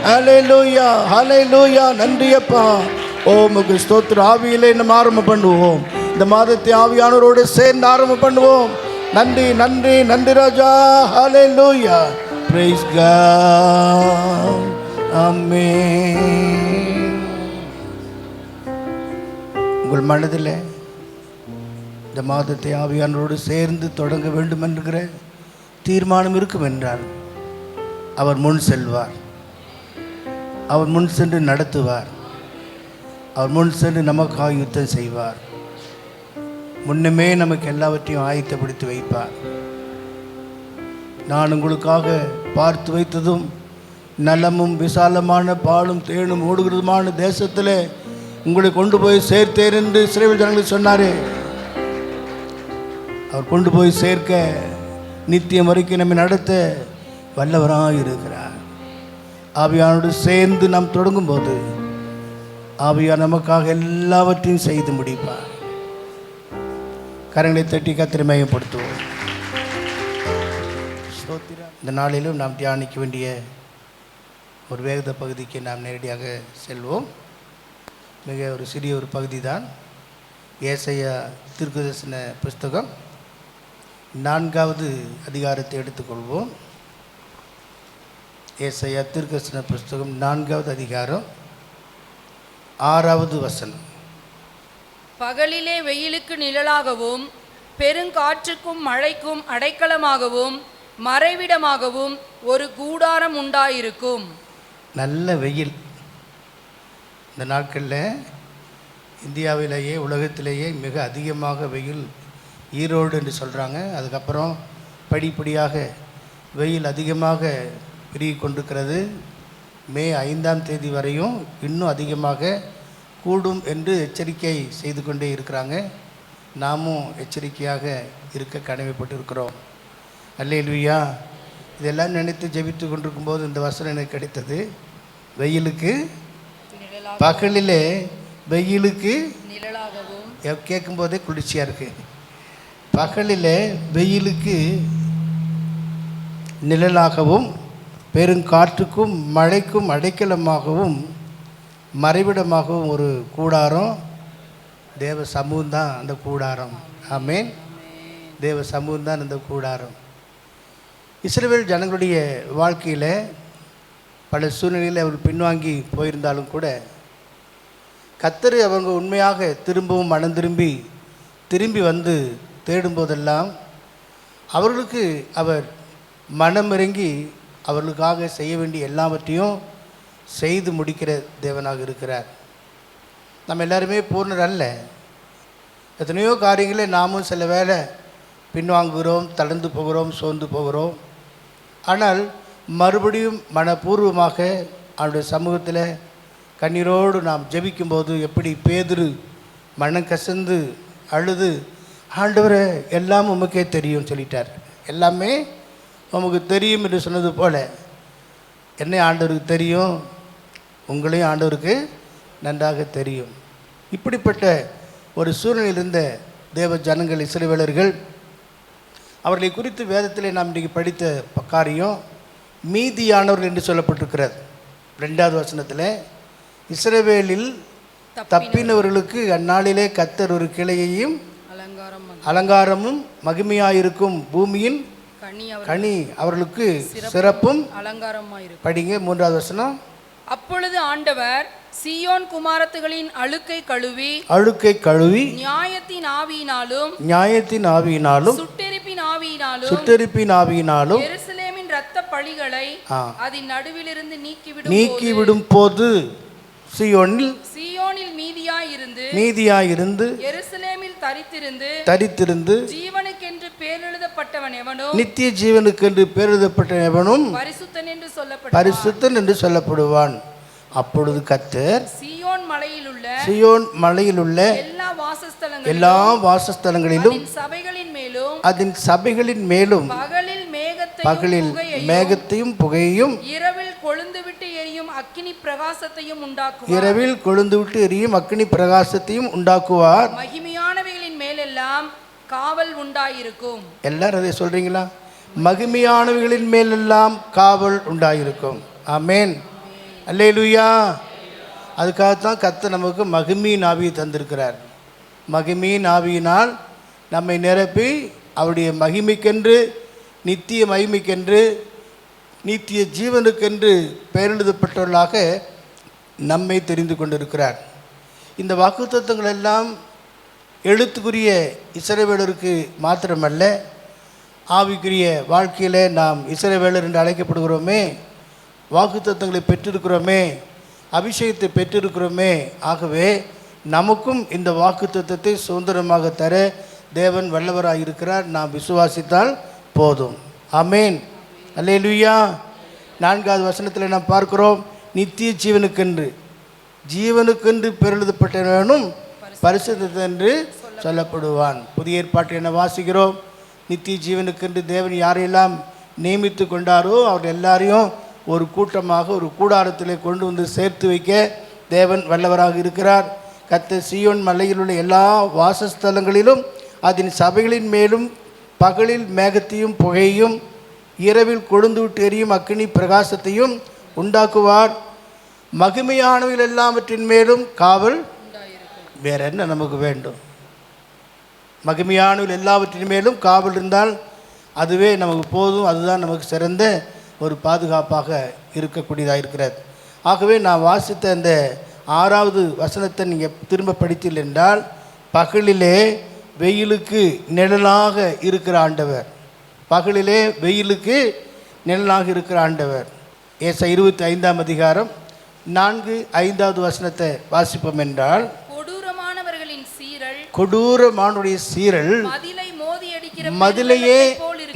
ஹல்லேலூயா ஹல்லேலூயா. நன்றி அப்பா. ஓ முகு ஸ்தோத்திர. ஆவியிலே நம்ம ஆரம்பம் பண்ணுவோம். இந்த மாதத்தை ஆவியானவரோடு சேர்ந்து ஆரம்பம் பண்ணுவோம். நன்றி நன்றி நன்றி ராஜா. ஹல்லேலூயா. Price God. ஆமென். உங்கள் மனதில் இந்த மாதத்தை ஆவியானவரோடு சேர்ந்து தொடங்க வேண்டும் என்கிற தீர்மானம் இருக்கும் என்றால் அவர் முன் செல்வார். அவர் முன் சென்று நடத்துவார். அவர் முன் சென்று நமக்காக யுத்தம் செய்வார். முன்னமே நமக்கு எல்லாவற்றையும் ஆயத்தப்படுத்தி வைப்பார். நான் உங்களுக்காக பார்த்து வைத்ததும் நலமும் விசாலமான பாலும் தேனும் ஓடுகிறதுமான தேசத்தில் உங்களை கொண்டு போய் சேர்த்தேன் என்று இஸ்ரவேல் ஜனங்களுக்கு சொன்னாரே. அவர் கொண்டு போய் சேர்க்க நித்தியம் வரைக்கும் நம்மை நடத்த வல்லவராக இருக்கிறார். ஆவியானோடு சேர்ந்து நாம் தொடங்கும்போது ஆவியார் நமக்காக எல்லாவற்றையும் செய்து முடிப்பார். கரங்களை தட்டி கர்த்தரை மகிமைப்படுத்துவோம். இந்த நாளிலும் நாம் தியானிக்க வேண்டிய ஒரு வேத பகுதிக்கு நாம் நேரடியாக செல்வோம். மிக ஒரு சிறிய ஒரு பகுதி தான். ஏசாயா தீர்க்கதரிசன புஸ்தகம் 4வது அதிகாரத்தை எடுத்துக்கொள்வோம். ஏசாயா தீர்க்கதரிசன புஸ்தகம் 4வது அதிகாரம் 6வது வசனம். பகலிலே வெயிலுக்கு நிழலாகவும் பெருங்காற்றுக்கும் மழைக்கும் அடைக்கலமாகவும் மறைவிடமாகவும் ஒரு கூடாரம் உண்டாயிருக்கும். நல்ல வெயில். இந்த நாட்களில் இந்தியாவிலேயே உலகத்திலேயே மிக அதிகமாக வெயில் ஈரோடு என்று சொல்கிறாங்க. அதுக்கப்புறம் படிப்படியாக வெயில் அதிகமாக பெருகி கொண்டிருக்கிறது. மே 5ஆம் தேதி வரையும் இன்னும் அதிகமாக கூடும் என்று எச்சரிக்கை செய்து கொண்டே இருக்கிறாங்க. நாமும் எச்சரிக்கையாக இருக்க கடமைப்பட்டு இருக்கிறோம். அல்லேலூயா. இதெல்லாம் நினைத்து ஜெபித்து கொண்டிருக்கும்போது இந்த வசனம் எனக்கு கிடைத்தது. வெயிலுக்கு பகலிலே வெயிலுக்கு நிழலாகவும், கேட்கும்போதே குளிர்ச்சியாக இருக்குது. பகலிலே வெயிலுக்கு நிழலாகவும், பெருங்காற்றுக்கும் மழைக்கும் அடைக்கலமாகவும் மறைவிடமாகவும் ஒரு கூடாரம் தேவ சமூகம் தான் அந்த கூடாரம். ஆமென். தேவ சமூகம் தான் அந்த கூடாரம். இஸ்ரவேல் ஜனங்களுடைய வாழ்க்கையில் பல சூழ்நிலையில் அவர் பின்வாங்கி போயிருந்தாலும் கூட கர்த்தர் அவங்க உண்மையாக திரும்பவும் மனம் திரும்பி வந்து தேடும்போதெல்லாம் அவர்களுக்கு அவர் மனமிறங்கி அவர்களுக்காக செய்ய வேண்டிய எல்லாவற்றையும் செய்து முடிக்கிற தேவனாக இருக்கிறார். நம்ம எல்லாருமே பூர்ணர் அல்ல. எத்தனையோ காரியங்களை நாமும் சில வேளை பின்வாங்குகிறோம், தளர்ந்து போகிறோம், சோர்ந்து போகிறோம். ஆனால் மறுபடியும் மனப்பூர்வமாக அவருடைய சமூகத்தில் கண்ணீரோடு நாம் ஜெபிக்கும்போது எப்படி பேதுரு மனம் கசந்து அழுது, ஆண்டவரே எல்லாம் உமக்கே தெரியும் சொல்லிட்டார். எல்லாமே உமக்கு தெரியும் என்று சொன்னது போல் என்ன ஆண்டவருக்கு தெரியும், உங்களையும் ஆண்டவருக்கு நன்றாக தெரியும். இப்படிப்பட்ட ஒரு சூழ்நிலையில் இருந்த தேவ ஜனங்கள் இஸ்ரவேலர்கள், அவர்களை குறித்து வேதத்தில் நாம் இன்றைக்கு படித்த காரியம் மீதியானவர்கள் என்று சொல்லப்பட்டிருக்கிறது. 2வது வசனத்தில் இஸ்ரவேலில் தப்பினவர்களுக்கு அந்நாளிலே கர்த்தர் ஒரு கிளையையும் அலங்காரமும் மகிமையாயிருக்கும் பூமியின் கனி அவர்களுக்கு சிறப்பும் அலங்காரமாயிருக்கும். படிங்க 3வது வசனம். அப்பொழுது ஆண்டவர் சீயோன் குமாரத்துகளின் அழுக்கை கழுவி நியாயத்தின் ஆவியினாலும் சுட்டெரிப்பின் ஆவியினாலும் எருசலேமின் இரத்த பழிகளை அதன் நடுவிலிருந்து நீக்கிவிடும் போது சீயோனில் மீதியாயிருந்து எருசலேமில் தரித்திருந்து ஜீவனுக்கென்று பேரெழுதப்பட்டவன் எவனும் நித்திய ஜீவனுக்கென்று பேரெழுதப்பட்ட எவனும் பரிசுத்தன் என்று சொல்லப்படுவான். அப்பொழுது கர்த்தர் சீயோன் மலையில் உள்ள எல்லா வாசஸ்தலங்களிலும் அதன் சபைகளின் மேலும் பகலில் மேகத்தையும் புகையையும் இரவில் கொழுந்துவிட்டு எரியும் அக்கினி பிரகாசத்தையும் உண்டாக்குவார். மகிமையானவைகளின் மேலெல்லாம் காவல் உண்டாயிருக்கும். எல்லாரும் அதை சொல்றீங்களா? மகிமையானவைகளின் மேலெல்லாம் காவல் உண்டாயிருக்கும். ஆமென். அல்லேலூயா. அதுக்காகத்தான் கர்த்தர் நமக்கு மகிமையின் ஆவியை தந்திருக்கிறார். மகிமையின் ஆவியினால் நம்மை நிரப்பி அவருடைய மகிமைக்கென்று, நித்திய மகிமைக்கென்று, நித்திய ஜீவனுக்கென்று பெயரெழுதப்பட்டவர்களாக நம்மை தெரிந்து கொண்டிருக்கிறார். இந்த வாக்குத்தத்தங்கள் எல்லாம் எழுத்துக்குரிய இஸ்ரவேலருக்கு மாத்திரமல்ல, ஆவிக்குரிய வாழ்க்கையில் நாம் இஸ்ரவேலர் என்று அழைக்கப்படுகிறோமே, வாக்குத்தத்தங்களை பெற்றிருக்கிறோமே, அபிஷேகத்தை பெற்றிருக்கிறோமே. ஆகவே நமக்கும் இந்த வாக்குத்தத்தத்தை சுதந்திரமாக தர தேவன் வல்லவராக இருக்கிறார். நாம் விசுவாசித்தால் போதும். ஆமென். அல்லேலூயா. 4வது வசனத்தில் நாம் பார்க்கிறோம், நித்திய ஜீவனுக்கென்று பெயரெழுதப்பட்டவனும் பரிசுத்தன் என்று சொல்லப்படுவான். புதிய ஏற்பாட்டை என்ன வாசிக்கிறோம்? நித்திய ஜீவனுக்கென்று தேவன் யாரையெல்லாம் நியமித்து கொண்டாரோ அவர் எல்லாரையும் ஒரு கூட்டமாக ஒரு கூடாரத்தில் கொண்டு வந்து சேர்த்து வைக்க தேவன் வல்லவராக இருக்கிறார். கர்த்தர் சீயோன் மலையில் உள்ள எல்லா வாசஸ்தலங்களிலும் அதன் சபைகளின் மேலும் பகலில் மேகத்தையும் புகையையும் இரவில் கொழுந்து விட்டு எரியும் அக்கினி பிரகாசத்தையும் உண்டாக்குவார். மகிமையானவைகள் எல்லாவற்றின் மேலும் காவல். வேற என்ன நமக்கு வேண்டும்? மகிமையானவைகள் எல்லாவற்றின் மேலும் காவல் இருந்தால் அதுவே நமக்கு போதும். அதுதான் நமக்கு சிறந்த ஒரு பாதுகாப்பாக இருக்கக்கூடியதாக இருக்கிறது. ஆகவே நான் வாசித்த அந்த 6வது வசனத்தை நீங்கள் திரும்ப படித்தீர்கள் என்றால், பகலிலே வெயிலுக்கு நிழலாக இருக்கிற ஆண்டவர், பகலிலே வெயிலுக்கு நிழலாக இருக்கிற ஆண்டவர். ஏசாயா 25ஆம் அதிகாரம் 4-5வது வசனத்தை வாசிப்போம் என்றால், கொடூரமானவருடைய சீரல்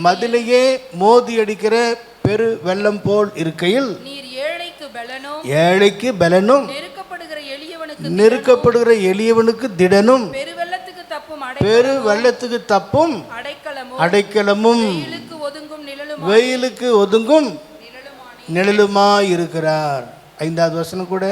மதிலையே மோதி அடிக்கிற பெரு வெள்ளம் போல் இருக்கையில் ஏழைக்கு பலனும் நெருக்கப்படுகிற எளியவனுக்கு திடனும் பெரு வெள்ளத்துக்கு தப்பும் அடைக்கலமும் வெயிலுக்கு ஒதுங்கும் நிழலுமாய் இருக்கிறார். 5வது வசனம் கூட,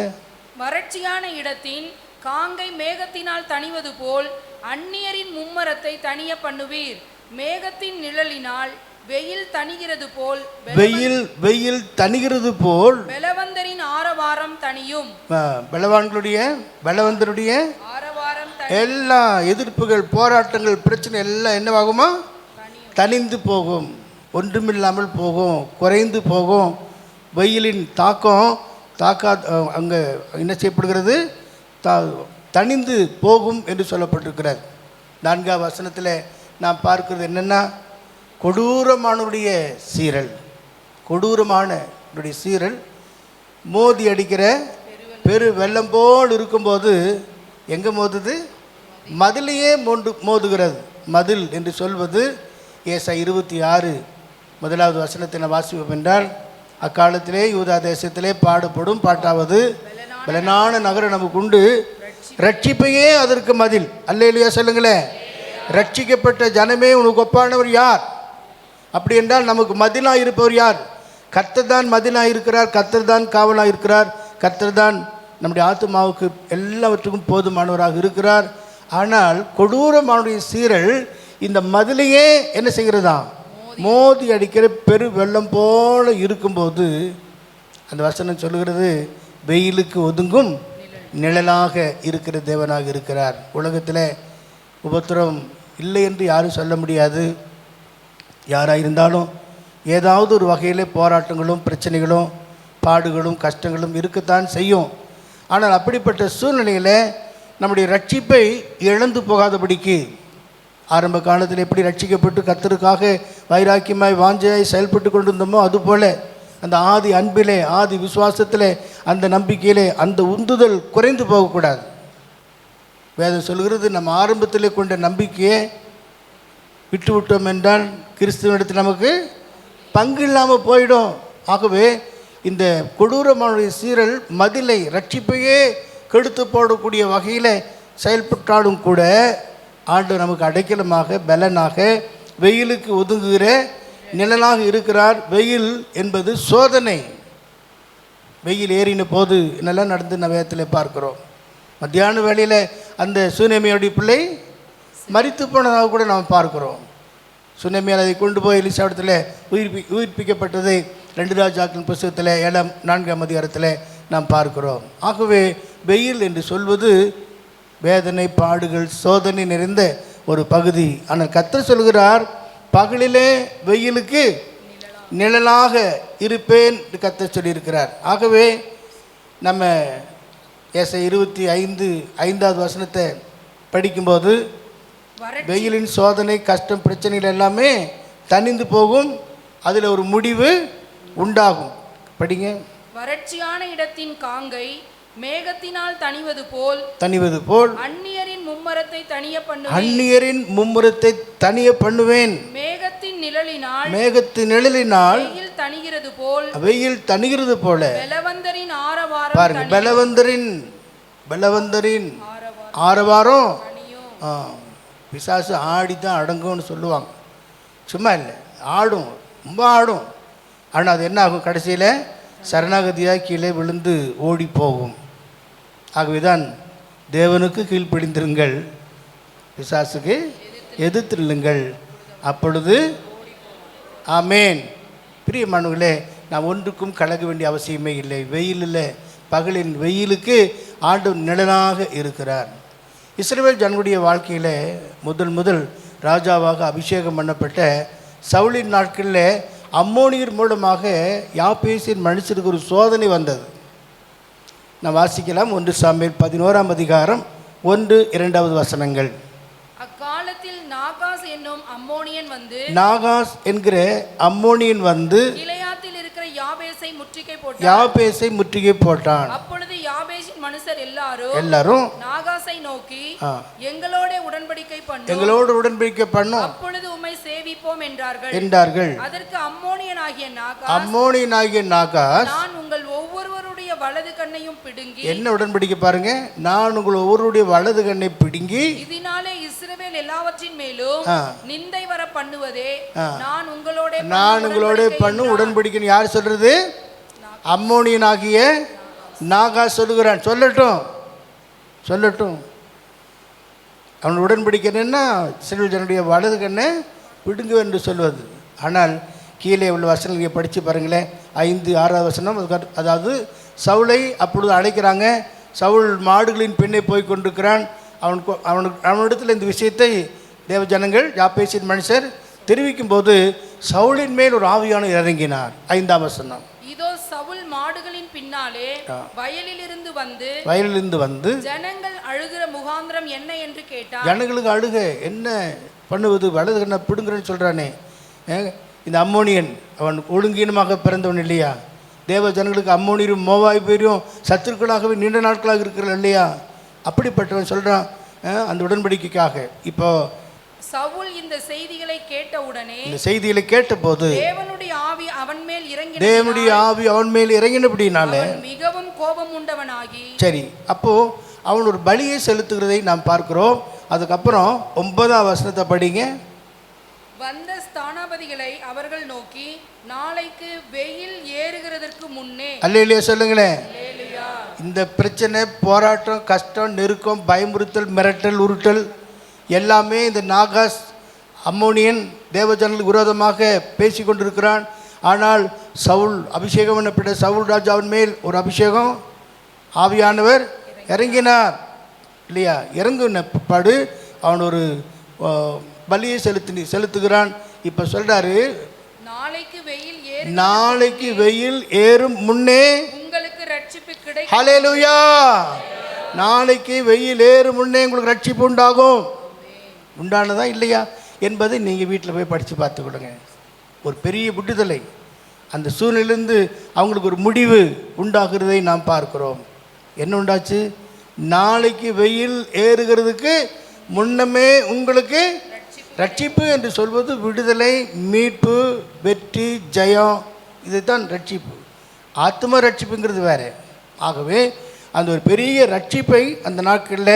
வறட்சியான இடத்தின் காங்கை மேகத்தினால் தணிவது போல் அந்நியரின் மும்மரத்தை தணிய பண்ணுவீர். மேகத்தின் நிழலினால் வெயில் தணிகிறது போல் வெயில் தணிகிறது போல் பலவந்தரின் ஆரவாரம் தணியும். பலவந்தருடைய ஆரவாரம் எல்லா எதிர்ப்புகள், போராட்டங்கள், பிரச்சனை எல்லாம் என்னவாகுமா? தணிந்து போகும், ஒன்றுமில்லாமல் போகும், குறைந்து போகும். வெயிலின் தாக்கம் அங்கே என்ன செய்யப்படுகிறது? தணிந்து போகும் என்று சொல்லப்பட்டிருக்கிறது. 4வது வசனத்தில் நாம் பார்க்கிறது என்னென்னா, கொடூரமானுடைய சீரல் மோதி அடிக்கிற பெரு வெள்ளம் போல் இருக்கும்போது எங்கே மோதுது? மதிலையே மோதுகிறது. மதில் என்று சொல்வது ஏசாயா 26 1வது வசனத்தை நான் வாசிப்போம் என்றால், அக்காலத்திலே யூதா தேசத்திலே பாடப்படும் பாட்டாவது, பலனான நகரம் நமக்கு உண்டு, ரட்சிப்பையே அதற்கு மதில். அல்லேலூயா சொல்லுங்களேன். ரட்சிக்கப்பட்ட ஜனமே உனக்கு ஒப்பானவர் யார்? அப்படி என்றால் நமக்கு மதிலாக இருப்பவர் யார்? கர்த்தர் தான் மதிலாக இருக்கிறார், கர்த்தர் தான் காவலாக இருக்கிறார், கர்த்தர் தான் நம்முடைய ஆத்துமாவுக்கு எல்லாவற்றுக்கும் போதுமானவராக இருக்கிறார். ஆனால் கொடூரமானுடைய சீரல் இந்த மதிலையே என்ன செய்கிறதா? மோதி அடிக்கிற பெரு வெள்ளம் போல இருக்கும்போது அந்த வசனம் சொல்லுகிறது, வெயிலுக்கு ஒதுங்கும் நிழலாக இருக்கிற தேவனாக இருக்கிறார். உலகத்தில் உபத்திரம் இல்லை என்று யாரும் சொல்ல முடியாது. யாராக இருந்தாலும் ஏதாவது ஒரு வகையில் போராட்டங்களும் பிரச்சனைகளும் பாடுகளும் கஷ்டங்களும் இருக்கத்தான் செய்யும். ஆனால் அப்படிப்பட்ட சூழ்நிலையில் நம்முடைய ரட்சிப்பை இழந்து போகாதபடிக்கு, ஆரம்ப காலத்தில் எப்படி ரட்சிக்கப்பட்டு கர்த்தருக்காக வைராக்கியமாய் வாஞ்சையாய் செயல்பட்டு கொண்டிருந்தோமோ அதுபோல் அந்த ஆதி அன்பிலே, ஆதி விசுவாசத்திலே, அந்த நம்பிக்கையிலே அந்த உந்துதல் குறைந்து போகக்கூடாது. வேதம் சொல்கிறது, நம்ம ஆரம்பத்தில் கொண்ட நம்பிக்கையை விட்டுவிட்டோம் என்றால் கிறிஸ்துவனிடத்தில் நமக்கு பங்கு இல்லாமல் போயிடும். ஆகவே இந்த கொடூரமான சீரல் மதிலை, ரட்சிப்பையே கெடுத்து போடக்கூடிய வகையில் செயல்பட்டாலும் கூட ஆண்டவர் நமக்கு அடைக்கலமாக, பலனாக, வெயிலுக்கு ஒதுங்குகிற நிழலாக இருக்கிறார். வெயில் என்பது சோதனை. வெயில் ஏறின போது என்னெல்லாம் நடந்து வேதத்தில் பார்க்கிறோம். மத்தியான வேளையில் அந்த சூனேமியோடைய பிள்ளை மரித்து போனதாக கூட நாம் பார்க்கிறோம். சூனேமியால் அதை கொண்டு போய் எலிசாவிடத்தில் உயிர்ப்பிக்கப்பட்டதை 2 ராஜாக்களின் புத்தகத்தில் 4ஆம் அதிகாரத்தில் நாம் பார்க்கிறோம். ஆகவே வெயில் என்று சொல்வது வேதனை, பாடுகள், சோதனை நிறைந்த ஒரு பகுதி. ஆனால் கர்த்தர் சொல்கிறார், பகலிலே வெயிலுக்கு நிழலாக இருப்பேன் என்று கர்த்தர் சொல்லியிருக்கிறார். ஆகவே நம்ம ஏசாயா 25:5வது வசனத்தை படிக்கும்போது வெயிலின் சோதனை, கஷ்டம், பிரச்சனைகள் எல்லாமே தணிந்து போகும், அதில் ஒரு முடிவு உண்டாகும். படிங்க. வறட்சியான இடத்தின் காங்கை மேகத்தினால் தணிவது போல் அந்நியரின் மும்மரத்தை தணிய பண்ணுவேன். மேகத்தின் நிழலினால் வெயில் தணிகிறது போல பலவந்தரின் ஆரவாரம், பாருங்க, பலவந்தரின் ஆரவாரம். பிசாசு ஆடித்தான் அடங்கும்னு சொல்லுவாங்க. சும்மா இல்லை, ஆடும், ரொம்ப ஆடும். ஆனால் அது என்ன ஆகும்? கடைசியில் சரணாகதியாக கீழே விழுந்து ஓடி போகும். ஆகவேதான் தேவனுக்கு கீழ்ப்படிந்திருங்கள், பிசாசுக்கு எதிர்த்திருங்கள், அப்பொழுது ஆமேன். பிரியமானவர்களே, நாம் ஒன்றுக்கும் கலக வேண்டிய அவசியமே இல்லை. வெயிலில், பகலின் வெயிலுக்கு ஆண்டவர் நிழலாக இருக்கிறார். இஸ்ரவேல் ஜனங்களுடைய வாழ்க்கையில் முதல் ராஜாவாக அபிஷேகம் பண்ணப்பட்ட சவுலின் நாட்களில் அம்மோனியர் மூலமாக யாபேசின் மனுஷருக்கு ஒரு சோதனை வந்தது. நான் வாசிக்கலாம். 1 சாமுவேல் 11ஆம் அதிகாரம் 1-2வது வசனங்கள். அக்காலத்தில் நாகாஸ் என்னும் அம்மோனியன் வந்து, நாகாஸ் என்கிற அம்மோனியன் வந்து கிளையாத்தில் இருக்கிற யாபேசை முற்றுகை போட்டான். அப்பொழுது யாபேசின் மனுஷர் எல்லாரும் நாகாசை நோக்கி, எங்களோடு உடன்படிக்கை பண்ணும், அப்பொழுது உம்மை சேவிப்போம் என்றார்கள். அதற்கு அம்மோனியனாகிய நாகாஸ், நான் உங்கள் ஒவ்வொருவருடைய வலது கண்ணையும் பிடுங்கி. என்ன உடன்படிக்கை பாருங்க, நான் உங்கள் ஒவ்வொருடைய வலது கண்ணை பிடுங்கி இதனாலே இஸ்ரவேல் எல்லாவற்றின் மேலும் நிந்தை வர பண்ணுவதே நான் உங்களோட பண்ணும் உடன்படிக்கை. யார் சொல்றது? அம்மோனியன் ஆகிய நாகாஸ் சொல்லுகிறான். சொல்லட்டும். அவன் உடன்படிக்கை என்னன்னா இஸ்ரவேல் ஜனங்களுடைய வலது கண்ணை பிடுங்கு என்று சொல்வது. ஆனால் கீழே உள்ள வசனங்களை படித்து பாருங்களேன். 5, 6 வசனம். அதாவது சவுலை அப்பொழுது அழைக்கிறாங்க. சவுல் மாடுகளின் பின்னே போய் கொண்டிருக்கிறான். அவனிடத்தில் இந்த விஷயத்தை தேவ ஜனங்கள் யாப்பேசின் மனுஷர் தெரிவிக்கும் போது சவுலின் மேல் ஒரு ஆவியானவர் இறங்கினார். 5ஆம் வசனம். இதோ சவுல் மாடுகளின் பின்னாலே வயலிலிருந்து வந்து ஜனங்கள் அழுகிற முகாந்திரம் என்ன என்று கேட்டார். ஜனங்களுக்கு அழுக என்ன பண்ணுவது, வலது கண்ணை பிடுங்குறேன்னு சொல்றானே. இந்த அம்மோனியன் அவன் ஒழுங்கீனமாக பிறந்தவன் இல்லையா? தேவ ஜனங்களுக்கு அம்மோனியரும் மோவாபியரும் சத்துருக்களாகவே நீண்ட நாட்களாக இருக்கிறார் இல்லையா? அப்படிப்பட்டவன் சொல்றான் அந்த உடன்படிக்கைக்காக. இப்போ சவுல் இந்த செய்திகளை கேட்டபோது தேவனுடைய ஆவி அவன் மேல் இறங்கினபடினால மிகவும் கோபம் உண்டவனாகி. சரி, அப்போ அவன் ஒரு பலியை செலுத்துகிறதை நாம் பார்க்கிறோம். அதுக்கப்புறம் 9ஆம் வசனத்தை படிங்க. வந்த ஸ்தானாபதிகளை அவர்கள் நோக்கி, நாளைக்கு வெயில் ஏறுகிறதற்கு முன்னே. அல்லேலூயா சொல்லுங்களேன். இந்த பிரச்சனை, போராட்டம், கஷ்டம், நெருக்கம், பயமுறுத்தல், மிரட்டல், உருட்டல் எல்லாமே இந்த நாகாஸ் அம்மோனியன் தேவஜனங்களுக்கு விரோதமாக பேசி கொண்டிருக்கிறான். ஆனால் சவுல் அபிஷேகம் பண்ணப்பட்ட சவுல் ராஜாவின் மேல் ஒரு அபிஷேகம் ஆவியானவர் இறங்கினார் இல்லையா? இறங்கின பிற்பாடு அவன் ஒரு பலியை செலுத்துகிறான். இப்போ சொல்றாரு, நாளைக்கு வெயில் ஏறும் முன்னே உங்களுக்கு ரட்சிப்பு கிடைக்கும். ஹல்லேலூயா. நாளைக்கு வெயில் ஏறும் முன்னே உங்களுக்கு ரட்சிப்பு உண்டானதா இல்லையா என்பதை நீங்கள் வீட்டில் போய் படித்து பார்த்துக்கொடுங்க. ஒரு பெரிய விடுதலை, அந்த சூழ்நிலையிலிருந்து அவங்களுக்கு ஒரு முடிவு உண்டாகிறதை நாம் பார்க்கிறோம். என்ன உண்டாச்சு? நாளைக்கு வெயில் ஏறுகிறதுக்கு முன்னமே உங்களுக்கு ரட்சிப்பு என்று சொல்வது விடுதலை, மீட்பு, வெற்றி, ஜெயம். இதுதான் ரட்சிப்பு. ஆத்ம ரட்சிப்புங்கிறது வேறு. ஆகவே அந்த ஒரு பெரிய ரட்சிப்பை அந்த நாட்களில்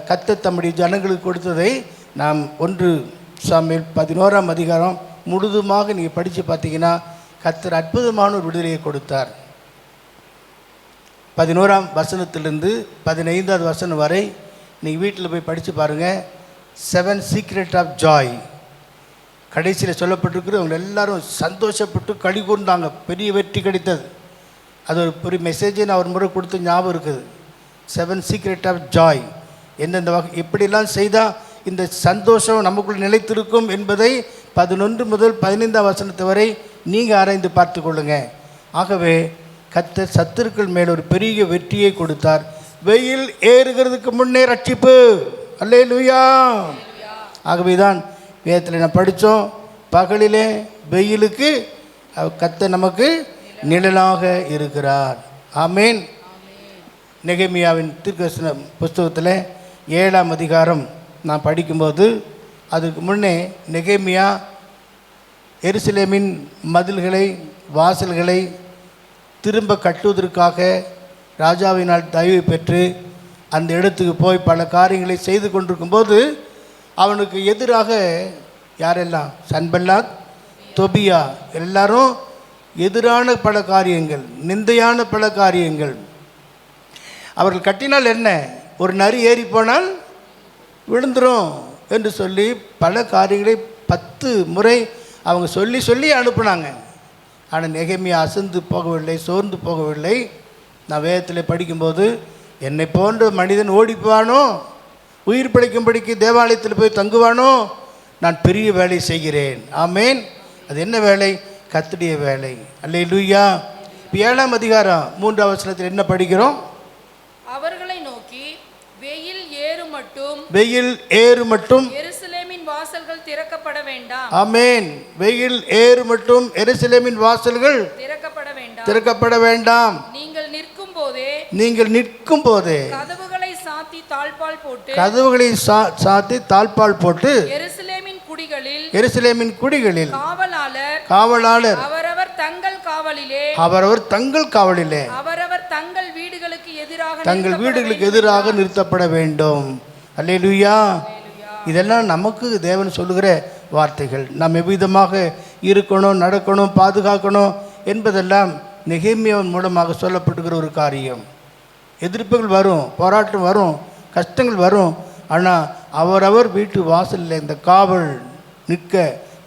கர்த்தர் தம்முடைய ஜனங்களுக்கு கொடுத்ததை நாம் 1 சாமுவேல் 11ஆம் அதிகாரம் முழுதுமாக நீங்கள் படித்து பார்த்தீங்கன்னா கர்த்தர் அற்புதமான ஒரு விடுதலையை கொடுத்தார். 11ஆம் வசனத்திலிருந்து 15ஆவது வசனம் வரை நீங்கள் வீட்டில் போய் படித்து பாருங்கள். 7 சீக்ரெட் ஆஃப் ஜாய் கடைசியில் சொல்லப்பட்டிருக்குது. அவங்க எல்லாரும் சந்தோஷப்பட்டு களி கூர்ந்தாங்க. பெரிய வெற்றி கிடைத்தது. அது ஒரு பெரிய மெசேஜை நான் ஒரு முறை கொடுத்து ஞாபகம் இருக்குது. 7 சீக்ரெட் ஆஃப் ஜாய். எந்தெந்த வகை எப்படிலாம் செய்தால் இந்த சந்தோஷம் நமக்குள் நிலைத்திருக்கும் என்பதை 11 முதல் 15ஆம் வசனத்து வரை நீங்கள் ஆராய்ந்து பார்த்து கொள்ளுங்க. ஆகவே கர்த்தர் சத்துருக்கள் மேல் ஒரு பெரிய வெற்றியை கொடுத்தார். வெயில் ஏறுகிறதுக்கு முன்னே ரட்சிப்பு. அல்லேலூயா. ஆகவே தான் வேதத்தில் நான் படித்தோம், பகலிலே வெயிலுக்கு கர்த்தர் நமக்கு நிழலாக இருக்கிறார். ஆமேன். நெகேமியாவின் தீர்க்கதரிசன புஸ்தகத்தில் 7ஆம் அதிகாரம் நான் படிக்கும்போது அதுக்கு முன்னே நெகேமியா எருசலேமின் மதில்களை, வாசல்களை திரும்ப கட்டுவதற்காக ராஜாவினால் தயவு பெற்று அந்த இடத்துக்கு போய் பல காரியங்களை செய்து கொண்டிருக்கும்போது அவனுக்கு எதிராக யாரெல்லாம், சன்பல்லாத், தொபியா எல்லாரும் எதிரான பல காரியங்கள், நிந்தையான பல காரியங்கள். அவர்கள் கட்டினால் என்ன, ஒரு நரி ஏறி போனால் விழுந்துரும் என்று சொல்லி பல காரியங்களை 10 முறை அவங்க சொல்லி அனுப்புனாங்க. ஆனால் நெகேமியா அசந்து போகவில்லை, சோர்ந்து போகவில்லை. நான் வேதத்தில் படிக்கும்போது என்னை போன்ற மனிதன் ஓடிப்பானோ, உயிர் பிழைக்கும்படிக்கு தேவாலயத்தில் போய் தங்குவானோ, நான் பெரிய வேலை செய்கிறேன். ஆமேன். அது என்ன வேலை? கர்த்தருடைய வேலை. அல்லேலூயா. 7ஆம் அதிகாரம் 3ஆம் வசனத்தில் என்ன படிக்கிறோம்? அவர்களை நோக்கி, வெயில் ஏறு மட்டும் எருசலேமின் வாசல்கள் திறக்கப்பட வேண்டாம். ஆமென். வெயில் ஏறு மட்டும் எருசலேமின் வாசல்கள் திறக்கப்பட வேண்டாம். நீங்கள் நிற்கும் போதே கதவுகளை சாத்தி தாழ்பால் போட்டு எருசலேமின் குடிகளில் காவலாளர் அவரவர் தங்கள் காவலிலே தங்கள் வீடுகளுக்கு எதிராக நிறுத்தப்பட வேண்டும். அல்லேலூயா. இதெல்லாம் நமக்கு தேவன் சொல்லுகிற வார்த்தைகள். நாம் எவ்விதமாக இருக்கணும், நடக்கணும், பாதுகாக்கணும் என்பதெல்லாம் நெகேமியாவின் மூலமாக சொல்லப்படுகிற ஒரு காரியம். எதிர்ப்புகள் வரும், போராட்டம் வரும், கஷ்டங்கள் வரும். ஆனால் அவரவர் வீட்டு வாசலில் இந்த காவல் நிற்க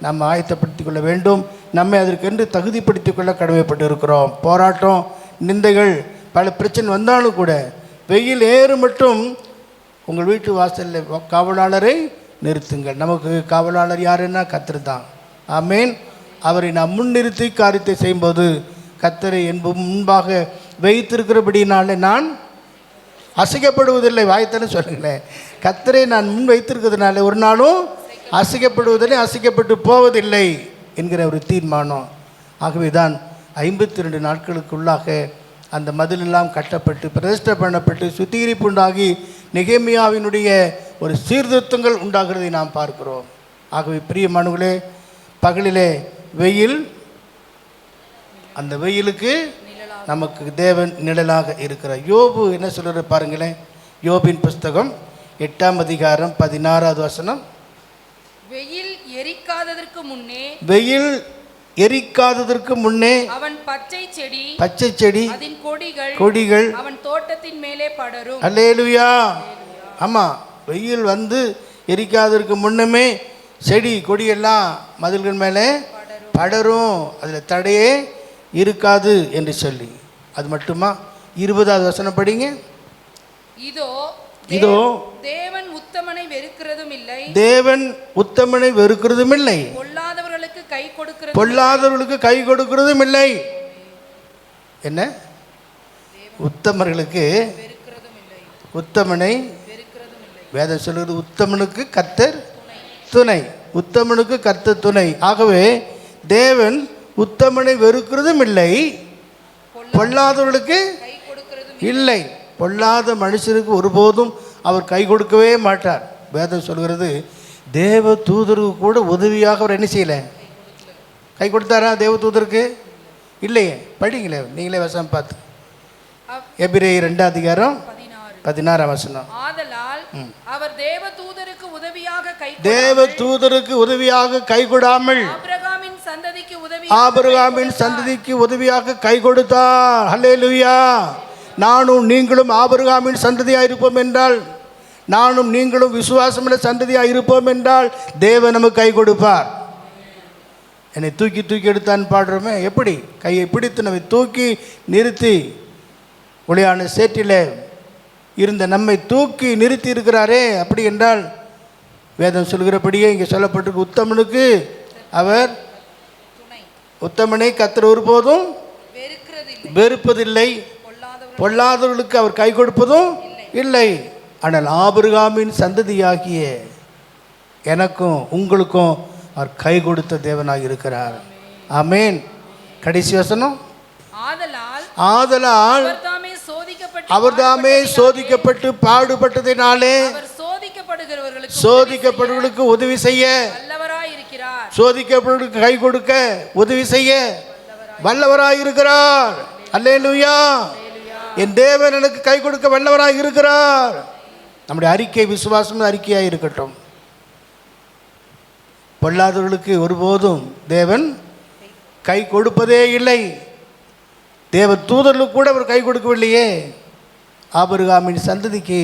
நம்ம ஆயத்தப்படுத்தி கொள்ள வேண்டும். நம்மை அதற்கென்று தகுதிப்படுத்தி கொள்ள கடமைப்பட்டு இருக்கிறோம். போராட்டம், நிந்தைகள், பல பிரச்சனை வந்தாலும் கூட வெயில் ஏறு மட்டும் உங்கள் வீட்டு வாசலில் காவலாளரை நிறுத்துங்கள். நமக்கு காவலாளர் யாருன்னா கர்த்தர் தான். ஆமேன். அவரை நாம் முன்னிறுத்தி காரியத்தை செய்யும்போது கர்த்தரை என் முன்பாக வைத்திருக்கிறபடினாலே நான் அசைக்கப்படுவதில்லை. வாய்த்தானே சொல்லுங்களேன். கர்த்தரை நான் முன் வைத்திருக்கிறதுனால ஒரு நாளும் அசைக்கப்படுவதில்லை, அசைக்கப்பட்டு போவதில்லை என்கிற ஒரு தீர்மானம். ஆகவே தான் 52 நாட்களுக்குள்ளாக அந்த மதிலெல்லாம் கட்டப்பட்டு பிரதிஷ்டை பண்ணப்பட்டு சுத்திகரிப்பு உண்டாகி நெகேமியாவினுடைய ஒரு சீர்திருத்தங்கள் உண்டாகிறதை நாம் பார்க்கிறோம். ஆகவே பிரியமானவர்களே, பகலிலே வெயில், அந்த வெயிலுக்கு நமக்கு தேவன் நிழலாக இருக்கிறார். யோபு என்ன சொல்கிற பாருங்களேன். யோபின் புஸ்தகம் 8ஆம் அதிகாரம் 16வது வசனம். வெயில் எரிக்காததற்கு முன்னே, வெயில் எரிக்காததற்கு முன்னே அவன் பச்சை செடி அதன் கொடிகள் அவன் தோட்டத்தின் மேலே படரும். அல்லேலூயா. ஆமாம், வெயில் வந்து எரிக்காததற்கு முன்னமே செடி கொடியெல்லாம் மதில்கள் மேலே படரும், அதில் தடையே இருக்காது என்று சொல்லி. அது மட்டுமா? 20வது வசனம் படிங்க. இதோ தேவன் உத்தமனை வெறுக்கிறதும் இல்லை, தேவன் உத்தமனை வெறுக்கிறதும் இல்லை, பொல்லாதவர்களுக்கு கை கொடுக்கிறதும் இல்லை. என்ன? உத்தமர்களுக்கு உத்தமனை வேதம் சொல்லுறது. உத்தமனுக்கு கர்த்தர் துணை, உத்தமனுக்கு கர்த்தர் துணை. ஆகவே தேவன் உத்தமனை வெறுக்கிறதும் இல்லை, பொல்லாதவர்களுக்கு இல்லை. பொல்லாத மனுஷருக்கு ஒருபோதும் அவர் கை கொடுக்கவே மாட்டார். வேதம் சொல்கிறது, தேவ தூதருக்கு கூட உதவியாக அவர் என்ன செய்யலை? கை கொடுத்தாரா தேவ தூதருக்கு? இல்லையே. படிங்களே நீங்களே வசனம் பார்த்து. எபிரேயர் 2ஆம் அதிகாரம் 16ஆம் வசனம். ஆதலால் அவர் தேவ தூதருக்கு உதவியாக கை கொடாமல் ஆபிரகாமின் சந்ததிக்கு உதவியாக கை கொடுத்தார். அல்லேலூயா. நானும் நீங்களும் ஆபிரகாமின் சந்ததியாக இருப்போம் என்றால், நானும் நீங்களும் விசுவாசமுள்ள சந்ததியாக இருப்போம் என்றால் தேவன் நமக்கு கை கொடுப்பார். என்னை தூக்கி தூக்கி எடுத்தான்னு பாடுறோமே, எப்படி கையை பிடித்து நம்மை தூக்கி நிறுத்தி ஒளியான சேற்றில் இருந்த நம்மை தூக்கி நிறுத்தி இருக்கிறாரே. அப்படி என்றால் வேதம் சொல்கிறபடியே இங்கே சொல்லப்பட்டிருக்கு, உத்தமனுக்கு அவர் உத்தமனை கர்த்தர் ஒருபோதும் வெறுப்பதில்லை, பொல்லாதவர்களுக்கு அவர் கை கொடுப்பதும் இல்லை. ஆனால் ஆபிரகாமின் சந்ததியாகிய எனக்கும் உங்களுக்கும் அவர் கை கொடுத்த தேவனாக இருக்கிறார். ஆமேன். கடைசி வசனம். ஆதலால் அவர்தாமே சோதிக்கப்பட்டு பாடுபட்டதினாலே சோதிக்கப்படுவர்களுக்கு உதவி செய்ய, சோதிக்கப்படுவர்களுக்கு கை கொடுக்க உதவி செய்ய வல்லவராயிருக்கிறார். அல்லேலூயா. என் தேவன் எனக்கு கை கொடுக்க வல்லவராக இருக்கிறார். நம்முடைய அறிக்கை விசுவாசம் அறிக்கையாக இருக்கட்டும். பொல்லாதவர்களுக்கு ஒருபோதும் தேவன் கை கொடுப்பதே இல்லை. தேவ தூதர்களுக்கு கூட அவர் கை கொடுக்கவில்லையே. ஆபிரகாமின் சந்ததிக்கு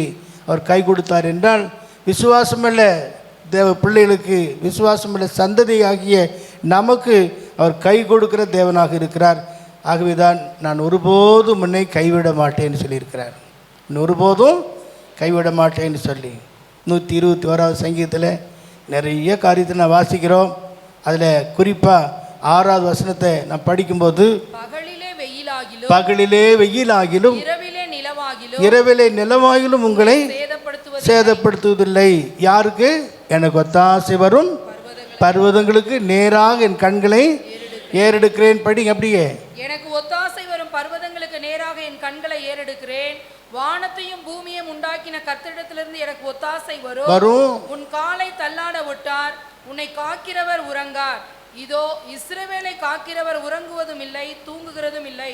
அவர் கை கொடுத்தார் என்றால் விசுவாசமல்ல தேவ பிள்ளைகளுக்கு, விசுவாசமுள்ள சந்ததி ஆகிய நமக்கு அவர் கை கொடுக்கிற தேவனாக இருக்கிறார். ஆகவே தான் நான் ஒருபோதும் முன்னை கைவிட மாட்டேன்னு சொல்லியிருக்கிறார். ஒருபோதும் கைவிட மாட்டேன்னு சொல்லி 121வது சங்கீதத்தில் நிறைய காரியத்தை நான் வாசிக்கிறோம். அதில் குறிப்பாக 6வது வசனத்தை நான் படிக்கும்போது, பகலிலே வெயிலாகிலும் இரவிலே நிலவாகிலும் உங்களை சேதப்படுத்துவதில்லை. யாருக்கு? எனக்கு ஒத்தாசை வரும் பர்வதங்களுக்கு நேராக என் கண்களை ஏறெடுக்கிறேன். படிங்க அப்படியே. எனக்கு ஒத்தாசை வரும் பர்வதங்களுக்கு நேராக என் கண்களை ஏறெடுக்கிறேன். வானத்தையும் பூமியையும் உண்டாக்கின கர்த்தரிடத்திலிருந்து எனக்கு ஒத்தாசை வரும். உன் காலை தள்ளாட விட்டார், உன்னை காக்கிறவர் உறங்கார். இதோ இஸ்ரவேலை காக்கிறவர் உறங்குவதும் இல்லை, தூங்குகிறதும் இல்லை.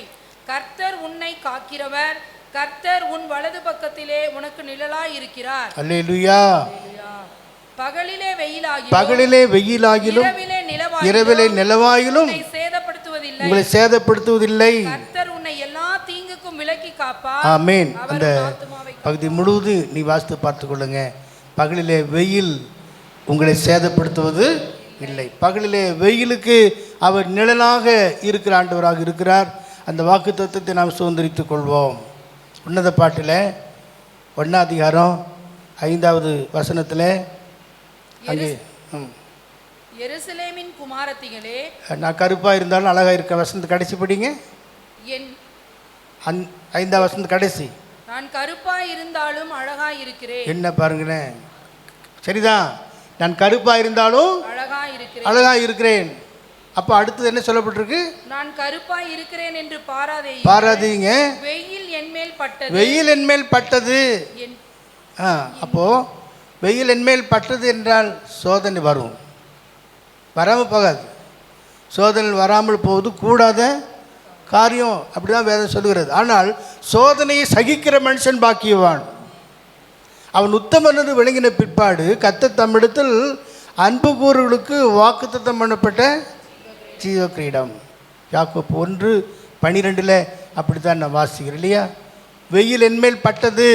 கர்த்தர் உன்னை காக்கிறவர், கர்த்தர் உன் வலது பக்கத்திலே உனக்கு நிழலாய் இருக்கிறார். அல்லேலூயா. பகலிலே வெயிலாகிலும் இரவிலே நிலவாயிலும் உங்களை சேதப்படுத்துவதில்லை. கர்த்தர் உன்னை எல்லா தீங்குக்கும் விலக்கி காப்பார். ஆமென். அந்த பகுதி முழுவதும் நீ வாசித்து பார்த்துக் கொள்ளுங்க. பகலிலே வெயில் உங்களை சேதப்படுத்துவது இல்லை. பகலிலே வெயிலுக்கு அவர் நிழலாக இருக்கிற ஆண்டவராக இருக்கிறார். அந்த வாக்கு தத்துவத்தை நாம் சுதந்திரித்துக் கொள்வோம். உன்னத பாட்டில் 1 அதிகாரம் 5வது வசனத்தில் அங்கே எருசலேமின் குமாரத்திகளே, நான் கருப்பாக இருந்தாலும் அழகாக இருக்க வசனத்து கடைசி படிங்க. 5வது வசனத்து கடைசி, நான் கருப்பாய் இருந்தாலும் அழகாய் இருக்கிறேன். என்ன பாருங்களேன், சரிதான், நான் கருப்பாக இருந்தாலும் அழகாக இருக்கிறேன். அப்போ அடுத்தது என்ன சொல்லப்பட்டிருக்கு? நான் கருப்பாய் இருக்கிறேன் என்று பாராதீங்க, வெயில் என்மேல் பட்டது. அப்போ வெயில் என்மேல் பட்டது என்றால் சோதனை வரும், வராமல் போகாது. சோதனை வராமல் போவது கூடாத காரியம், அப்படிதான் வேதம் சொல்லுகிறது. ஆனால் சோதனையை சகிக்கிற மனுஷன் பாக்கியவான். அவன் உத்தமன் என்று விளங்கின பிற்பாடு கர்த்தர் தம்மிடத்தில் அன்பு கூறுகளுக்கு வாக்குத்தத்தம் பண்ணப்பட்ட ஜீவ கிரீடம். யாக்கோப்பு 1:12 அப்படித்தான் நான் வாசிக்கிறேன் இல்லையா? வெயில் என்மேல் பட்டது,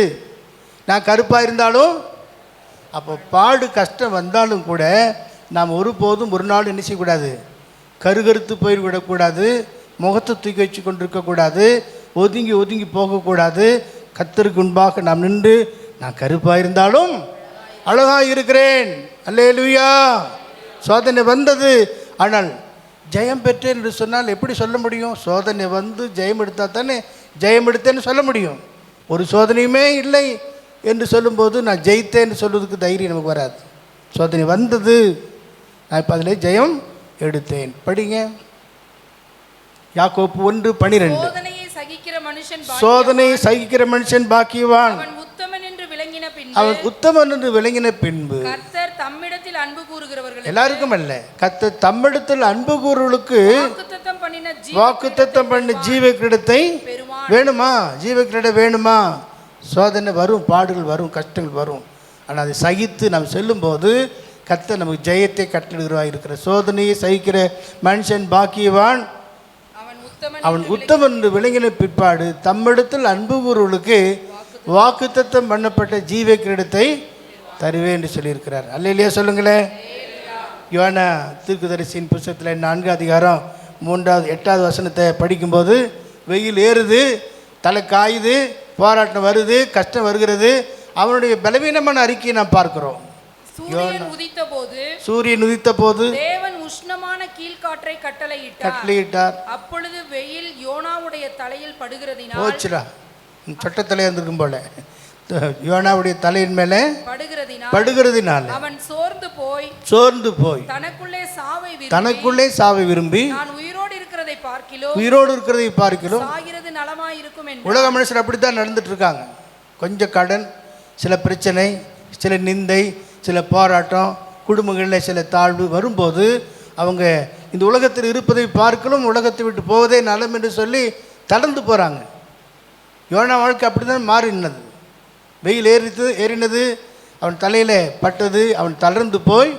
நான் கருப்பாக இருந்தாலும். அப்போ பாடு கஷ்டம் வந்தாலும் கூட நாம் ஒருபோதும் ஒரு நாள் என்ன செய்யக்கூடாது, கருகருத்து போய்விடக்கூடாது, முகத்தை தூக்கி வச்சு கொண்டிருக்கக்கூடாது, ஒதுங்கி போகக்கூடாது. கர்த்தருக்கு முன்பாக நாம் நின்று, நான் கருப்பாக இருந்தாலும் அழகாக இருக்கிறேன், அல்லேலூயா. சோதனை வந்தது, ஆனால் ஜெயம் பெற்றேன் என்று சொன்னால் எப்படி சொல்ல முடியும்? சோதனை வந்து ஜெயம் எடுத்தால் தானே ஜெயம் எடுத்தேன்னு சொல்ல முடியும். ஒரு சோதனையுமே இல்லை என்று சொல்லும்போது நான் ஜெயித்தேன்னு சொல்வதற்கு தைரியம் நமக்கு வராது. சோதனை வந்தது, நான் இப்போ அதில் ஜெயம் எடுத்தேன். படிங்க யாக்கோப்பு 1:12. சோதனையை சகிக்கிற மனுஷன் பாக்கியவான், அவன் உத்தமன் என்று விளங்கின பின்பு கர்த்தர் தம்மிடத்தில் அன்பு கூறுகிறவர்கள், எல்லாருக்கும் அல்ல, கர்த்தர் தம்மிடத்தில் அன்பு கூறுவர்களுக்கு வாக்குத்தத்தம் பண்ண ஜீவ கிரீடத்தை வேணுமா? ஜீவ கிரீடம் வேணுமா? சோதனை வரும், பாடுகள் வரும், கஷ்டங்கள் வரும். ஆனால் அதை சகித்து நாம் செல்லும்போது கர்த்தர் நமக்கு ஜெயத்தை கட்டளிடுவாய் இருக்கிற. சோதனையை சகிக்கிற மனுஷன் பாக்கியவான், அவன் உத்தமன் என்று விளங்கின பிற்பாடு தம்மிடத்தில் அன்பு கூறுவர்களுக்கு வாக்குத்தத்தம் பண்ணப்பட்ட ஜீவ கிரீடத்தை தருவேன் என்று சொல்லியிருக்கிறார். அல்லேலூயா சொல்லுங்களேன். யோனா தீர்க்கதரிசியின் புத்தகத்தில் 4 அதிகாரம் 8வது வசனத்தை படிக்கும்போது, வெயில் ஏறுது, தலை காயுது, போராட்டம் வருது, கஷ்டம் வருகிறது, அவனுடைய பலவீனமான அறிக்கையை நாம் பார்க்கிறோம். சூரியன் உதித்த போது தேவன் உஷ்ணமான கீழ்காற்றை கட்டளையிட்டார். அப்பொழுது வெயில் யோனாவுடைய தலையில் படுகிறதினால், சொட்ட தலையா இருந்திருக்கும் போல யோனாவுடைய தலையின் மேலே படுகிறதினால் அவன் சோர்ந்து போய் தனக்குள்ளே சாவை விரும்பி நான் உயிரோடு இருக்கிறதை பார்க்கிலும் சாகிறது நலமாய் இருக்கும் என்று. உலக மனுஷர் அப்படித்தான் நடந்துட்டு இருக்காங்க. கொஞ்சம் கடன், சில பிரச்சனை, சில நிந்தை, சில போராட்டம், குடும்பங்களில் சில தாழ்வு வரும்போது அவங்க இந்த உலகத்தில் இருப்பதை பார்க்கலும் உலகத்தை விட்டு போவதே நலம் என்று சொல்லி தளர்ந்து போகிறாங்க. யோனா வாழ்க்கை அப்படி தான் மாறினது. வெயில் ஏறினது, அவன் தலையில் பட்டது, அவன் தளர்ந்து போய்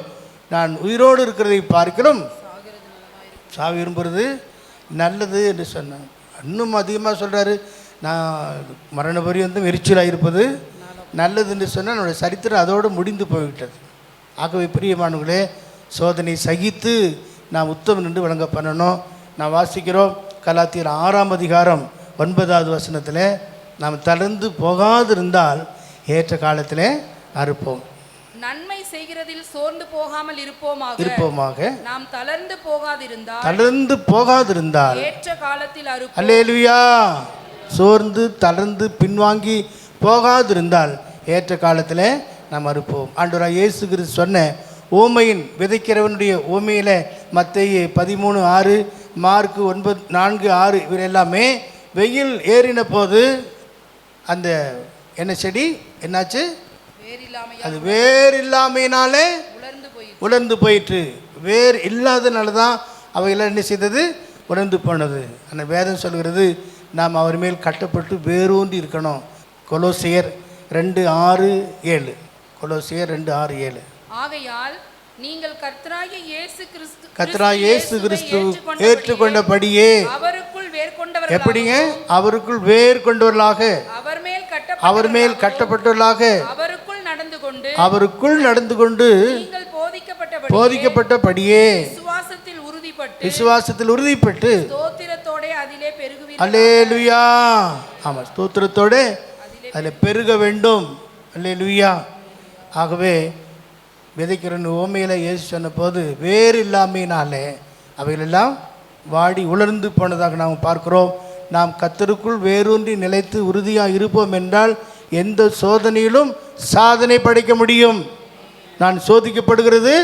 நான் உயிரோடு இருக்கிறதை பார்க்கலும் சாவி விரும்புறது நல்லது என்று சொன்னான். இன்னும் அதிகமாக சொல்கிறாரு, நான் மரண பரியந்தம் எரிச்சலாக இருப்பது நல்லது என்று சொன்னால் என்னுடைய சரித்திரம் அதோடு முடிந்து போய்விட்டது. ஆகவே பிரியமானவர்களே, சோதனை சகித்து நாம் உத்தமன் என்று விளங்க பண்ணணும். நான் வாசிக்கிறோம் கலாத்தியர் 6 அதிகாரம் 9வது வசனத்தில், நாம் தளர்ந்து போகாதிருந்தால் ஏற்ற காலத்தில் அறுப்போம். நன்மை செய்கிறதில் சோர்ந்து போகாமல் இருப்போமாக. நாம் தளர்ந்து போகாதிருந்தால் ஏற்ற காலத்தில் அறுப்போம். அல்லேலூயா. சோர்ந்து தளர்ந்து பின்வாங்கி போகாதிருந்தால் ஏற்ற காலத்தில் நாம் அறுப்போம். ஆண்டவராகிய இயேசு கிறிஸ்து சொன்ன ஓமையின் விதைக்கிறவனுடைய ஓமையில் மத்தேயு 13:6, மார்க்கு 9:4-6 இவர் எல்லாமே வெயில் ஏறின போது அந்த என்ன செடி என்னாச்சு? அது வேர் இல்லாமையினாலே உலர்ந்து போயிற்று. வேர் இல்லாதனால தான் அவையெல்லாம் என்ன செய்தது? உலர்ந்து போனது. அந்த வேதம் சொல்கிறது, நாம் அவர் மேல் கட்டப்பட்டு வேரூன்றி இருக்கணும். கொலோசியர் 2:6-7. கொலோசியர் 2:6-7. ஆகையால் நீங்கள் கர்த்தராகிய இயேசு கிறிஸ்து ஏற்றுக்கொண்டபடியே அவருக்குள் வேர் கொண்டவர்களாக, எப்படிங்க? அவருக்குள் வேர் கொண்டவர்களாக, அவர் மேல் கட்டப்பட்டவர்களாக, அவருக்குள் நடந்து கொண்டு நீங்கள் போதிக்கப்பட்டபடியே விசுவாசத்தில் உறுதிப்பட்டு ஸ்தோத்திரத்தோடே அதிலே பெருகுவீர்கள். அல்லேலூயா. ஆமா, ஸ்தோத்திரத்தோட அதில் பெருக வேண்டும். அல்லேலூயா. ஆகவே விதைக்கிற ஓமையில் இயேசு சொன்ன போது வேறு இல்லாமையினாலே அவைகளெல்லாம் வாடி உலர்ந்து போனதாக நாம் பார்க்கிறோம். நாம் கர்த்தருக்குள் வேரூன்றி நிலைத்து உறுதியாக இருப்போம் என்றால் எந்த சோதனையிலும் சாதனை படைக்க முடியும். நான் சோதிக்கப்படுகிறது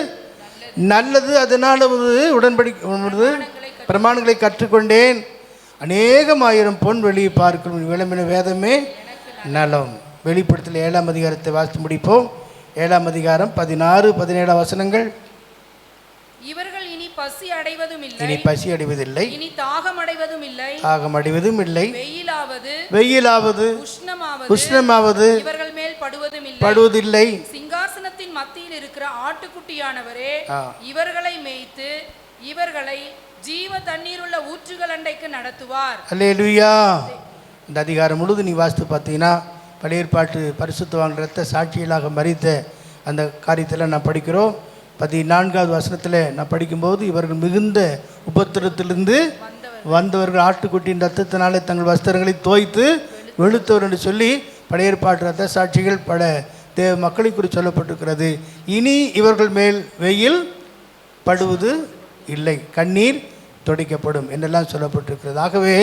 நல்லது, அதனால் உடன்படிக்கை பிரமாணங்களை கற்றுக்கொண்டேன். அநேகமாயிரம் பொன் வெளியே பார்க்கும் விளம்பின வேதமே நலம். வெளிப்படுத்தல் 7ஆம் அதிகாரத்தை வாசித்து முடிப்போம். 7ஆம் அதிகாரம் 16-17 வசனங்கள். இவர்கள் இனி பசி அடைவதும் அடைவதில்லை, இனி தாகம் அடைவதும் இல்லை, வெயிலாவது உஷ்ணமாவது இவர்கள் மேல் படுவதில்லை. சிங்காசனத்தின் மத்தியில் இருக்கிற ஆட்டுக்குட்டியானவரே இவர்களை மேய்த்து இவர்களை ஜீவ தண்ணீர் உள்ள ஊற்றுகள் அண்டைக்கு நடத்துவார். அல்லேலூயா. இந்த அதிகாரம் முழுது நீ வாசித்து பார்த்தீங்கன்னா பழைய ஏற்பாட்டு பரிசுத்தவான் இரத்த சாட்சிகளாக மரித்த அந்த காரியத்தில் நான் படிக்கிறோம். 14வது வசனத்தில் நான் படிக்கும்போது இவர்கள் மிகுந்த உபத்திரத்திலிருந்து வந்தவர்கள் ஆட்டுக்குட்டியின் ரத்தத்தினாலே தங்கள் வஸ்திரங்களை தோய்த்து வெளுத்தவர் என்று சொல்லி பழைய ஏற்பாட்டு இரத்த சாட்சிகள் பல தேவ மக்களை குறித்து சொல்லப்பட்டிருக்கிறது. இனி இவர்கள் மேல் வெயில் படுவது இல்லை, கண்ணீர் துடைக்கப்படும் என்றெல்லாம் சொல்லப்பட்டிருக்கிறது. ஆகவே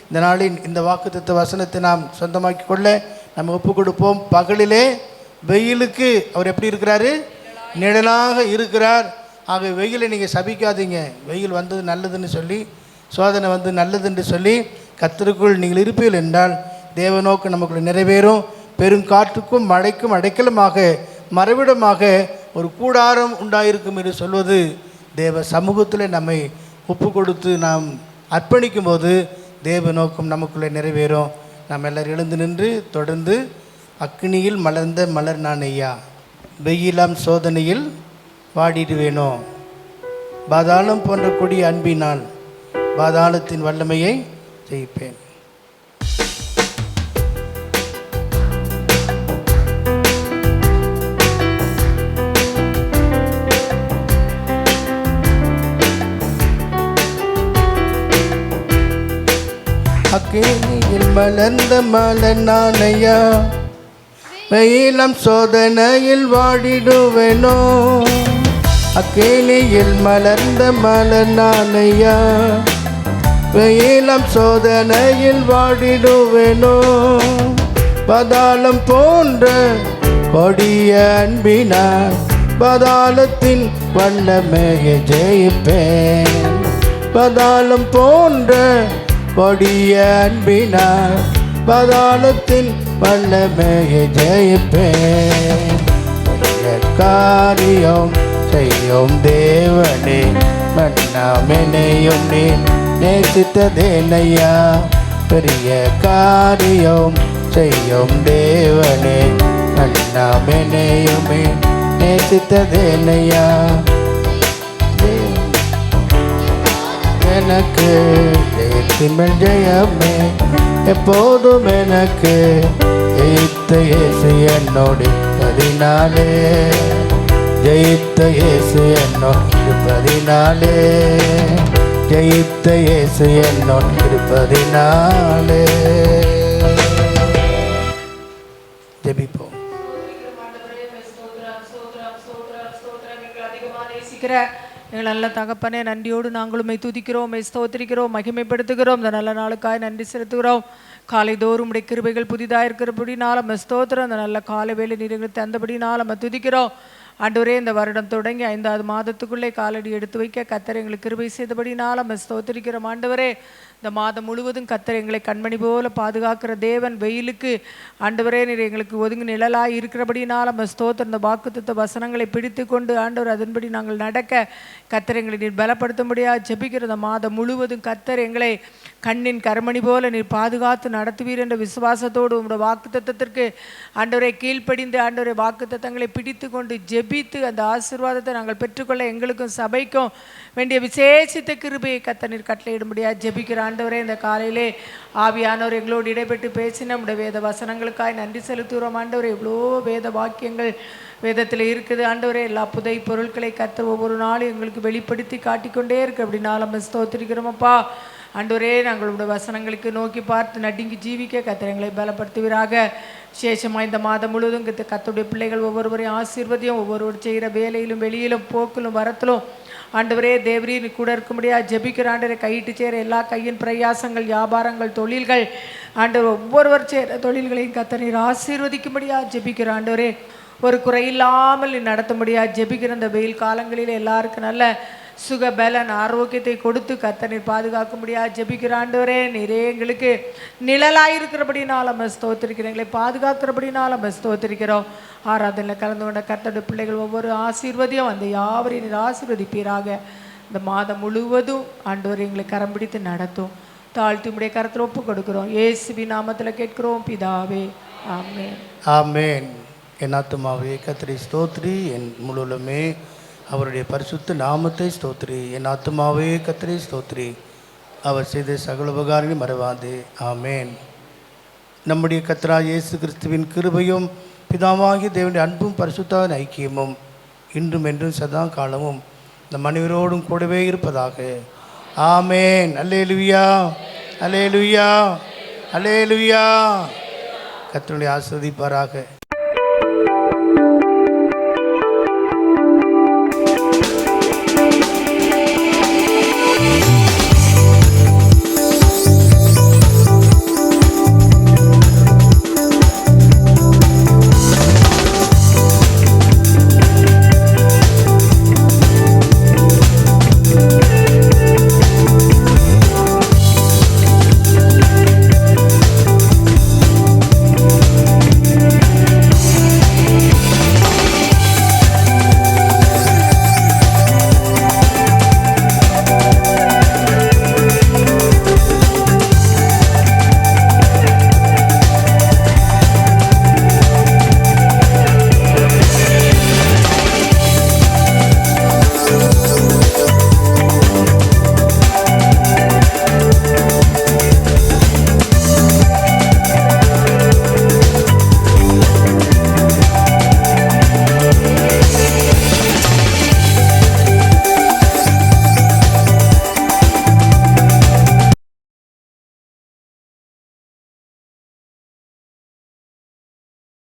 இந்த நாளின் இந்த வாக்குத்தத்த வசனத்தை நாம் சொந்தமாக்கி கொள்ள நம்ம ஒப்பு கொடுப்போம். பகலிலே வெயிலுக்கு அவர் எப்படி இருக்கிறாரு? நிழலாக இருக்கிறார். ஆக வெயிலை நீங்கள் சபிக்காதீங்க. வெயில் வந்தது நல்லதுன்னு சொல்லி, சோதனை வந்து நல்லதுன்னு சொல்லி கர்த்தருக்குள் நீங்கள் இருப்பீர்கள் என்றால் தேவநோக்கு நமக்குள்ள நிறைவேறும். பெருங்காற்றுக்கும் மழைக்கும் அடைக்கலமாக மறைவிடமாக ஒரு கூடாரம் உண்டாயிருக்கும் என்று சொல்வது தேவ சமூகத்தில் நம்மை ஒப்பு கொடுத்து நாம் அர்ப்பணிக்கும் போது தேவ நோக்கம் நமக்குள்ளே நிறைவேறும். நாம் எல்லோரும் எழுந்து நின்று தொடர்ந்து அக்னியில் மலர்ந்த மலர் நான் ஐயா, வெயிலாம் சோதனையில் வாடிடுவேனோ, பாதாளம் போன்ற கொடிய அன்பினால் பாதாளத்தின் வல்லமையை ஜெயிப்பேன். அக்கினியில் மலர்ந்த மலர் நானையா, வெயிலம் சோதனையில் வாடிடுவேனோ. அக்கினியில் மலர்ந்த மலர் நானையா, வெயிலம் சோதனையில் வாடிடுவேனோ. பாதாளம் போன்ற கொடிய அன்பினார் பாதாளத்தின் வல்லமையை ஜெயிப்பேன். பாதாளம் போன்ற கொடிய அன்பினார் பாதாளத்தின் வல்லமையை ஜெயிப்பேன். காரியம் செய்யும் தேவனே, மன்னாமெனையும் நீ நேசித்ததேனையா. பெரிய காரியம் செய்யும் தேவனே, மன்னாமெனையுமே நேசித்ததேனையா. எனக்கு ஜெயத்தின் ஜெயமே எப்போதும் எனக்கு ஜெயித்த இயேசு என்னோடு இருப்பதினாலே, ஜெயித்த இயேசு என்னோடு இருப்பதினாலே, ஜெயித்த இயேசு என்னோடு இருப்பதினாலே. ஜெபிப்போம். எங்கள் நல்ல தகப்பனே, நன்றியோடு நாங்களும் துதிக்கிறோம், ஸ்தோத்திரிக்கிறோம், மகிமைப்படுத்துகிறோம். இந்த நல்ல நாளுக்காய் நன்றி செலுத்துகிறோம். காலை தோறும் உடைய கிருபைகள் புதிதாக இருக்கிறபடினால நம்ம ஸ்தோத்திரம். அந்த நல்ல காலை வேலை நீர்கள் தந்தபடினால நம்ம துதிக்கிறோம். ஆண்டவரே, இந்த வருடம் தொடங்கி 5வது மாதத்துக்குள்ளே காலடி எடுத்து வைக்க கர்த்தர் எங்களுக்கு கிருபை செய்தபடினால நம்ம ஸ்தோத்திரிக்கிறோம். ஆண்டவரே, இந்த மாதம் முழுவதும் கர்த்தர் எங்களை கண்மணி போல பாதுகாக்கிற தேவன். வெயிலுக்கு ஆண்டவரே நீர் எங்களுக்கு ஒதுங்கி நிழலாய் இருக்கிறபடினால் நம்ம ஸ்தோத்திரம். இந்த வாக்குத்தத்த வசனங்களை பிடித்து கொண்டு ஆண்டவர் அதன்படி நாங்கள் நடக்க கர்த்தர் எங்களை நீர் பலப்படுத்த முடியாது ஜெபிக்கிற இந்த மாதம் முழுவதும் கர்த்தர் எங்களை கண்ணின் கருமணி போல நீர் பாதுகாத்து நடத்துவீர் என்ற விசுவாசத்தோடு உங்களுடைய வாக்குத்தத்தத்திற்கு ஆண்டவரை கீழ்ப்படிந்து ஆண்டவரை வாக்குத்தத்தங்களை பிடித்து கொண்டு ஜெபித்து அந்த ஆசீர்வாதத்தை நாங்கள் பெற்றுக்கொள்ள எங்களுக்கும் சபைக்கும் வேண்டிய விசேஷித்த கிருபையை கர்த்தர் நீர் கட்டளையிட முடியாது ஜெபிக்கிற ஆண்டவரே. இந்த காலையிலே ஆவியானவர் எங்களோடு இடைப்பட்டு பேசின நம்முடைய வேத வசனங்களுக்காய் நன்றி செலுத்துகிறோம் ஆண்டவரே. எவ்வளோ வேத வாக்கியங்கள் வேதத்தில் இருக்குது ஆண்டவரே. எல்லா புதை பொருட்களை கர்த்தர் ஒவ்வொரு நாளும் எங்களுக்கு வெளிப்படுத்தி காட்டிக்கொண்டே இருக்கு. அப்படின்னா நம்ம ஸ்தோத்திரிக்கிறோமப்பா ஆண்டவரே. நாங்களுடைய வசனங்களுக்கு நோக்கி பார்த்து நடுங்கி ஜீவிக்க கர்த்தர் எங்களை பலப்படுத்துவீராக. விசேஷமாக இந்த மாதம் முழுவதும் கர்த்தருடைய பிள்ளைகள் ஒவ்வொருவரையும் ஆசீர்வதியும், ஒவ்வொருவர் செய்கிற வேலையிலும் வெளியிலும் போக்கிலும் வரத்திலும் ஆண்டவரே தேவரீர் கூட இருக்க முடியாது ஜெபிக்கிற ஆண்டவரை. கையிட்டு சேர எல்லா கையின் பிரயாசங்கள், வியாபாரங்கள், தொழில்கள் ஆண்டவர் ஒவ்வொருவர் சேர தொழில்களையும் கர்த்தர் நீர் ஆசீர்வதிக்க முடியாது ஜெபிக்கிற ஆண்டவரே. ஒரு குறையில்லாமல் நீ நடத்த முடியாது ஜெபிக்கிற இந்த வெயில் காலங்களில் எல்லாருக்கும் நல்ல சுக பலன் ஆரோக்கியத்தை கொடுத்து கர்த்தர் நீர் பாதுகாக்க முடியாது ஜெபிக்கிற ஆண்டவரே. நீரே எங்களுக்கு நிழலாயிருக்கிறபடினால் நம்ம ஸ்தோத்திரிக்கிறோம், எங்களை பாதுகாக்கிறபடினால் நம்ம ஸ்தோத்திரிக்கிறோம். ஆராதனையில் கலந்து கொண்ட கர்த்தருடைய பிள்ளைகள் ஒவ்வொரு ஆசீர்வதியும் அந்த யாவரையும் நீர் ஆசீர்வதிப்பீராக. இந்த மாதம் முழுவதும் ஆண்டவர் எங்களை கரம் பிடித்து நடத்தும். தாழ்த்தி உடைய கரத்தில் ஒப்பு கொடுக்கிறோம். இயேசுவின் நாமத்தில் கேட்கிறோம் பிதாவே, ஆமென். ஆமென். என் ஆத்துமாவே கர்த்தரை ஸ்தோத்திரி, என் முழுவலுமே அவருடைய பரிசுத்த நாமத்தை ஸ்தோத்திரி. என் ஆத்துமாவே கர்த்தரை ஸ்தோத்திரி, அவர் செய்த சகல உபகாரங்களையும் மறவாதே. ஆமென். நம்முடைய கர்த்தராகிய இயேசு கிறிஸ்துவின் கிருபையும் பிதாவாகிய தேவனுடைய அன்பும் பரிசுத்த ஐக்கியமும் இன்றும் என்றும் சதா காலமும் நம் அனைவரோடும் கூடவே இருப்பதாக. ஆமென். அல்லேலூயா, அல்லேலூயா, அல்லேலூயா. கர்த்தருடைய ஆசீர்வதிப்பாராக.